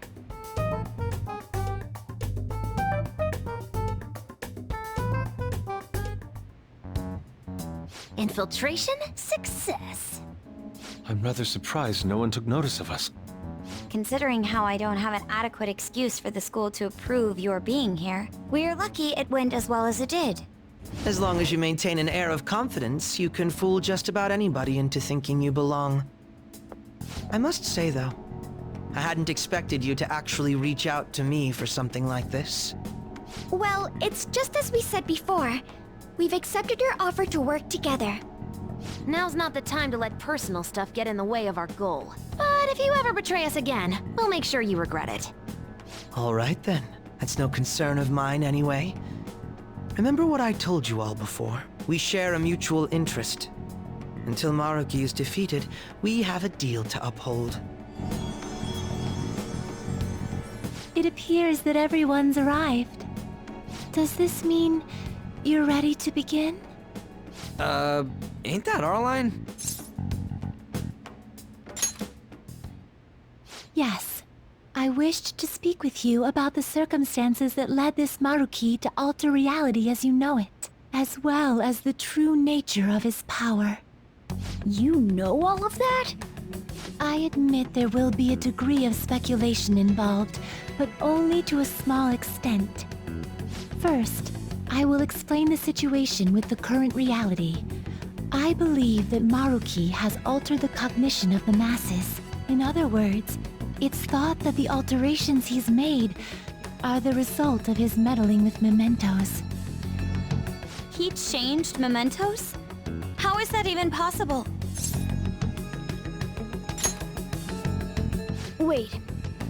Infiltration success. I'm rather surprised no one took notice of us. Considering how I don't have an adequate excuse for the school to approve your being here, we're lucky it went as well as it did. As long as you maintain an air of confidence, you can fool just about anybody into thinking you belong. I must say, though, I hadn't expected you to actually reach out to me for something like this. Well, it's just as we said before. We've accepted your offer to work together. Now's not the time to let personal stuff get in the way of our goal. But if you ever betray us again, we'll make sure you regret it. All right, then. That's no concern of mine, anyway. Remember what I told you all before? We share a mutual interest. Until Maruki is defeated, we have a deal to uphold. It appears that everyone's arrived. Does this mean you're ready to begin? Ain't that our line? Yes. I wished to speak with you about the circumstances that led this Maruki to alter reality as you know it, as well as the true nature of his power. You know all of that? I admit there will be a degree of speculation involved, but only to a small extent. First, I will explain the situation with the current reality. I believe that Maruki has altered the cognition of the masses. In other words, it's thought that the alterations he's made are the result of his meddling with mementos. He changed mementos? How is that even possible? Wait,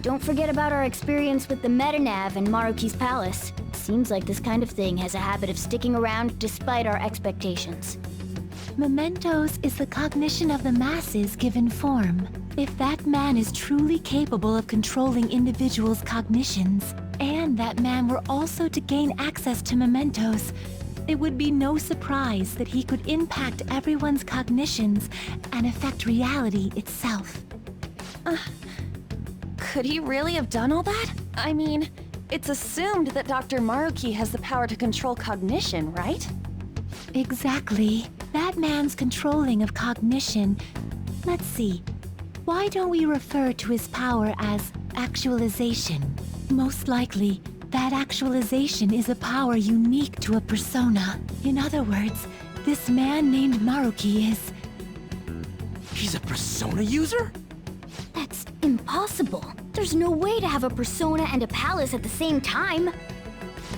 don't forget about our experience with the Metanav and Maruki's palace. Seems like this kind of thing has a habit of sticking around despite our expectations. Mementos is the cognition of the masses given form. If that man is truly capable of controlling individuals' cognitions, and that man were also to gain access to mementos, it would be no surprise that he could impact everyone's cognitions and affect reality itself. Could he really have done all that? I mean, it's assumed that Dr. Maruki has the power to control cognition, right? Exactly. That man's controlling of cognition. Let's see. Why don't we refer to his power as actualization? Most likely, that actualization is a power unique to a persona. In other words, this man named Maruki is... He's a persona user? That's impossible. There's no way to have a persona and a palace at the same time.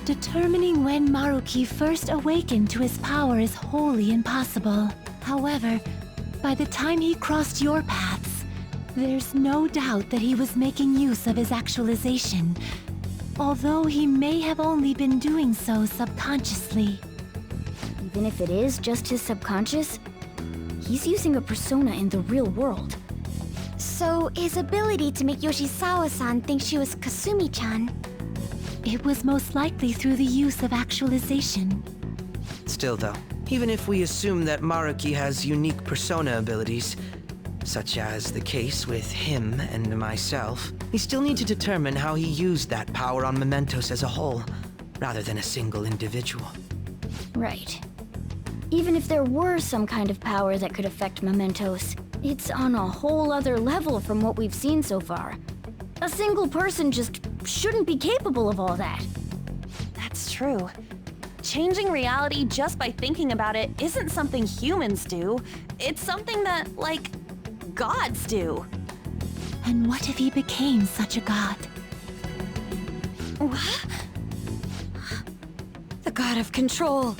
Determining when Maruki first awakened to his power is wholly impossible. However, by the time he crossed your paths, there's no doubt that he was making use of his actualization, although he may have only been doing so subconsciously. Even if it is just his subconscious, he's using a persona in the real world. So his ability to make Yoshizawa-san think she was Kasumi-chan. It was most likely through the use of actualization. Still though, even if we assume that Maruki has unique persona abilities, such as the case with him and myself, we still need to determine how he used that power on Mementos as a whole, rather than a single individual. Right. Even if there were some kind of power that could affect Mementos, it's on a whole other level from what we've seen so far. A single person just shouldn't be capable of all that. That's true. Changing reality just by thinking about it isn't something humans do. It's something that, like, gods do. And what if he became such a god? What? The god of control.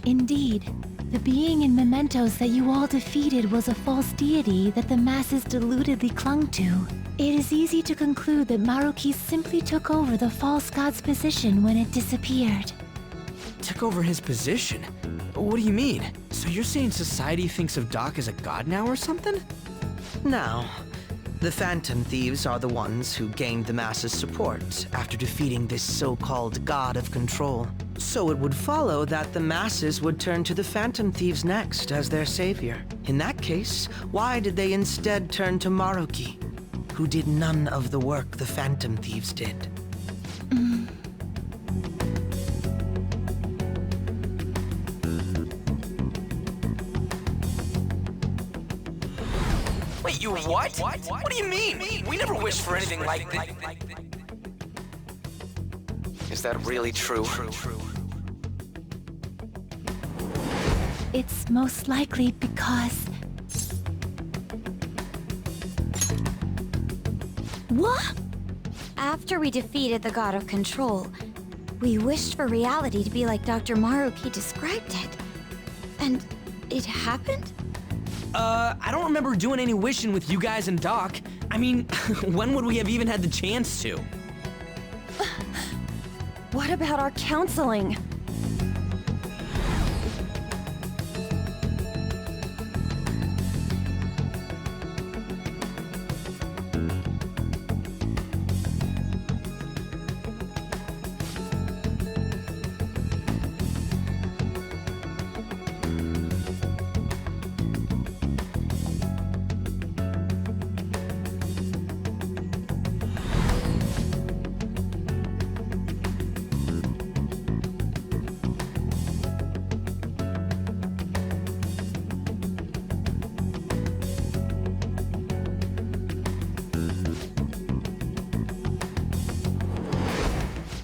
Indeed. The being in Mementos that you all defeated was a false deity that the masses deludedly clung to. It is easy to conclude that Maruki simply took over the false god's position when it disappeared. Took over his position? What do you mean? So you're saying society thinks of Doc as a god now or something? Now, the Phantom Thieves are the ones who gained the masses' support after defeating this so-called god of control. So it would follow that the masses would turn to the Phantom Thieves next as their savior. In that case, why did they instead turn to Maruki, who did none of the work the Phantom Thieves did? Wait, you what? What do you mean? We never wished for anything like that. Is that really true? It's most likely because... What? After we defeated the god of control, we wished for reality to be like Dr. Maruki described it. And it happened? I don't remember doing any wishing with you guys and Doc. I mean, when would we have even had the chance to? What about our counseling?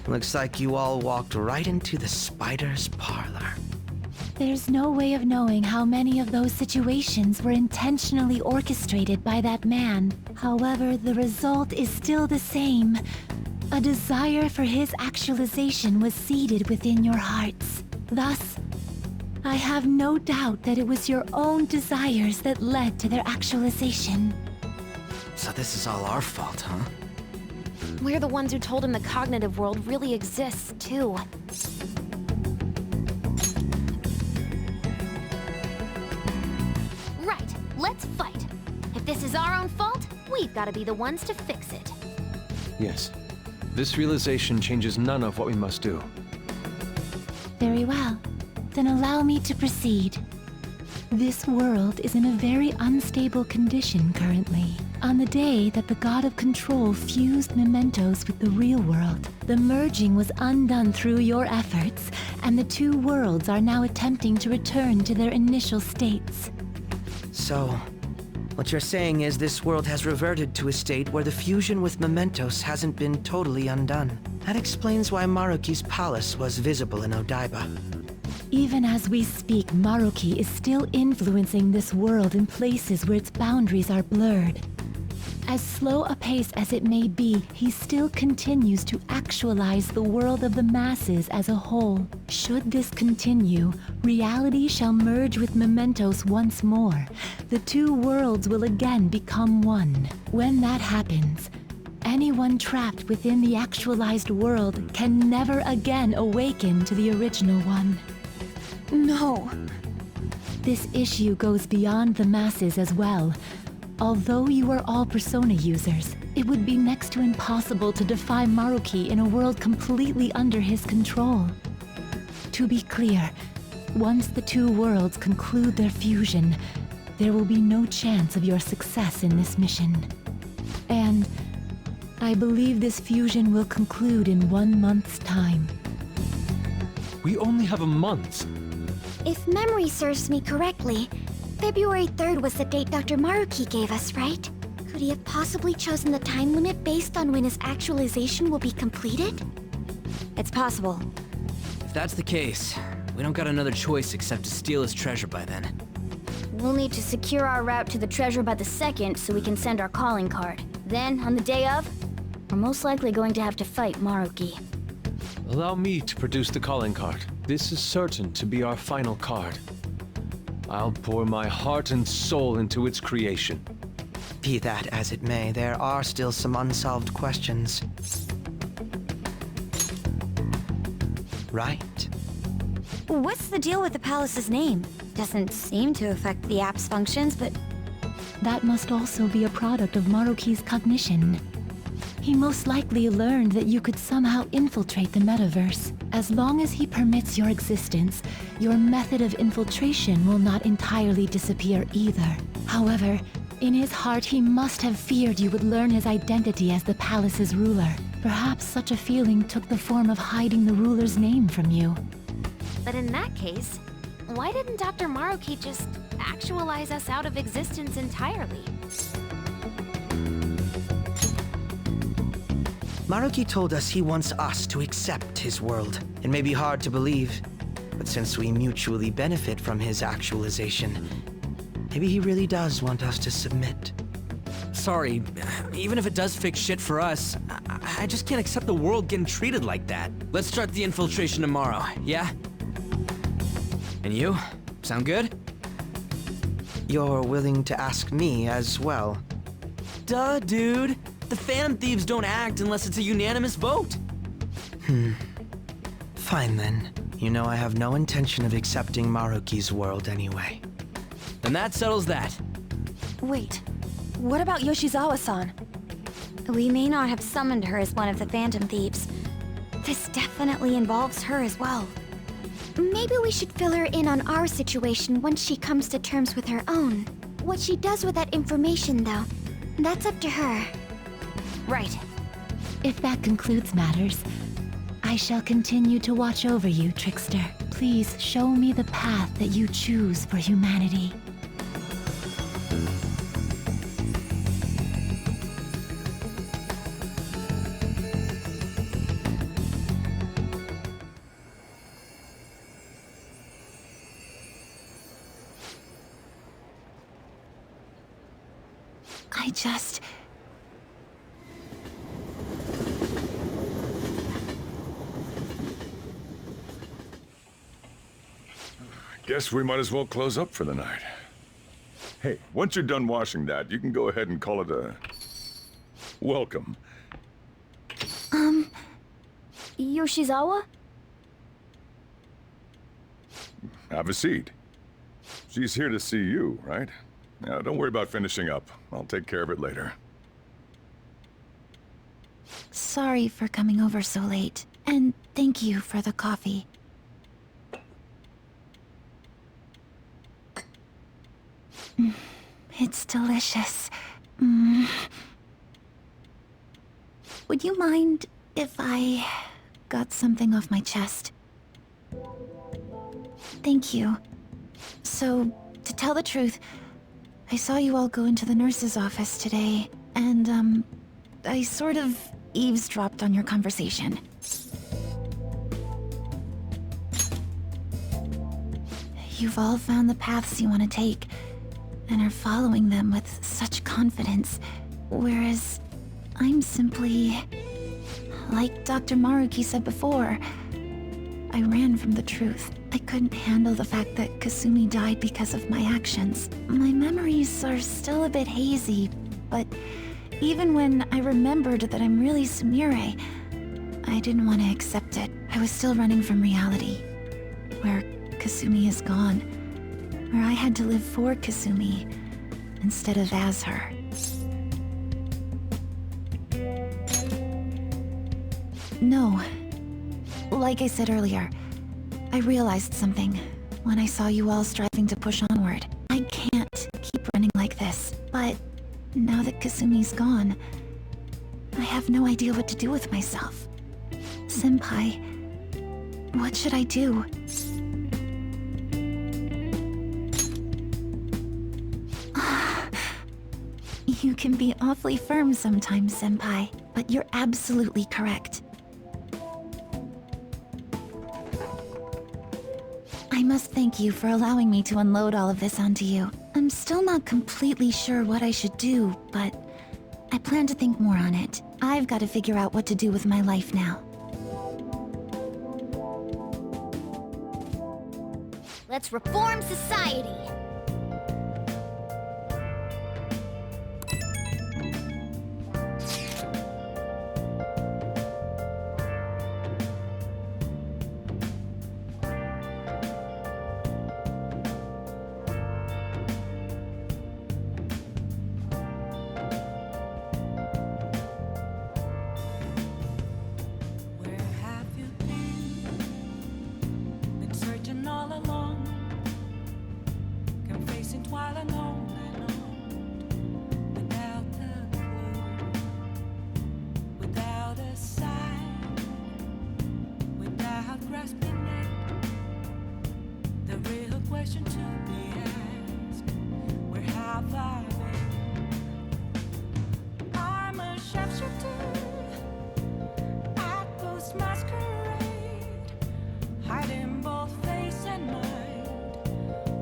Looks like you all walked right into the spider's parlor. There's no way of knowing how many of those situations were intentionally orchestrated by that man. However, the result is still the same. A desire for his actualization was seeded within your hearts. Thus, I have no doubt that it was your own desires that led to their actualization. So this is all our fault, huh? We're the ones who told him the cognitive world really exists, too. Right, let's fight. If this is our own fault, we've got to be the ones to fix it. Yes. This realization changes none of what we must do. Very well. Then allow me to proceed. This world is in a very unstable condition currently. On the day that the God of Control fused Mementos with the real world, the merging was undone through your efforts, and the two worlds are now attempting to return to their initial states. So, What you're saying is this world has reverted to a state where the fusion with mementos hasn't been totally undone. That explains why Maruki's palace was visible in Odaiba. Even as we speak, Maruki is still influencing this world in places where its boundaries are blurred. As slow a pace as it may be, he still continues to actualize the world of the masses as a whole. Should this continue, reality shall merge with mementos once more. The two worlds will again become one. When that happens, anyone trapped within the actualized world can never again awaken to the original one. No. This issue goes beyond the masses as well. Although you are all Persona users, it would be next to impossible to defy Maruki in a world completely under his control. To be clear, once the two worlds conclude their fusion, there will be no chance of your success in this mission. And I believe this fusion will conclude in 1 month's time. We only have a month. If memory serves me correctly, February 3rd was the date Dr. Maruki gave us, right? Could he have possibly chosen the time limit based on when his actualization will be completed? It's possible. If that's the case, we don't got another choice except to steal his treasure by then. We'll need to secure our route to the treasure by the 2nd so we can send our calling card. Then, on the day of, we're most likely going to have to fight Maruki. Allow me to produce the calling card. This is certain to be our final card. I'll pour my heart and soul into its creation. Be that as it may, there are still some unsolved questions. Right? What's the deal with the palace's name? Doesn't seem to affect the app's functions, but... That must also be a product of Maruki's cognition. He most likely learned that you could somehow infiltrate the Metaverse. As long as he permits your existence, your method of infiltration will not entirely disappear either. However, in his heart he must have feared you would learn his identity as the palace's ruler. Perhaps such a feeling took the form of hiding the ruler's name from you. But in that case, why didn't Dr. Maruki just actualize us out of existence entirely? Maruki told us he wants us to accept his world. It may be hard to believe, but since we mutually benefit from his actualization, maybe he really does want us to submit. Sorry, even if it does fix shit for us, I just can't accept the world getting treated like that. Let's start the infiltration tomorrow, yeah? And you? Sound good? You're willing to ask me as well. Duh, dude. The Phantom Thieves don't act unless it's a unanimous vote. Fine then. You know I have no intention of accepting Maruki's world anyway. Then that settles that. Wait, what about Yoshizawa-san? We may not have summoned her as one of the Phantom Thieves. This definitely involves her as well. Maybe we should fill her in on our situation once she comes to terms with her own. What she does with that information, though, that's up to her. Right. If that concludes matters, I shall continue to watch over you, Trickster. Please show me the path that you choose for humanity. Guess we might as well close up for the night. Hey, once you're done washing that, you can go ahead and call it a... welcome. Yoshizawa? Have a seat. She's here to see you, right? Now, don't worry about finishing up. I'll take care of it later. Sorry for coming over so late, and thank you for the coffee. It's delicious. Would you mind if I got something off my chest? Thank you. So, to tell the truth, I saw you all go into the nurse's office today, and, I sort of eavesdropped on your conversation. You've all found the paths you want to take, and are following them with such confidence, whereas I'm simply... Like Dr. Maruki said before, I ran from the truth. I couldn't handle the fact that Kasumi died because of my actions. My memories are still a bit hazy, but even when I remembered that I'm really Sumire, I didn't want to accept it. I was still running from reality, where Kasumi is gone, where I had to live for Kasumi instead of as her. No. Like I said earlier, I realized something when I saw you all striving to push onward. I can't keep running like this, but now that Kasumi's gone, I have no idea what to do with myself. Senpai, what should I do? You can be awfully firm sometimes, Senpai, but you're absolutely correct. I must thank you for allowing me to unload all of this onto you. I'm still not completely sure what I should do, but I plan to think more on it. I've got to figure out what to do with my life now. Let's reform society. Where have you been? Been searching all along, confessing while alone and on, without a clue, without a sign, without grasping it. The real question to be asked: where have I been? I'm a sharpshooter. I post masquerade, hiding both face and mind,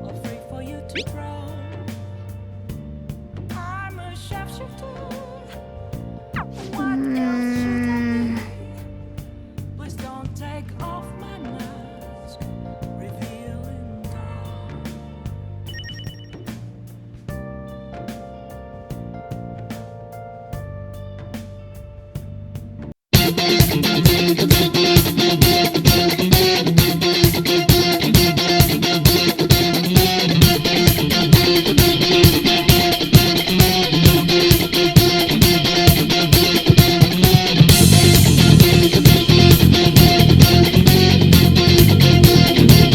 all free for you to throw. I'm a sharpshooter. What else should I be? Please don't take off my mask, revealing dawn.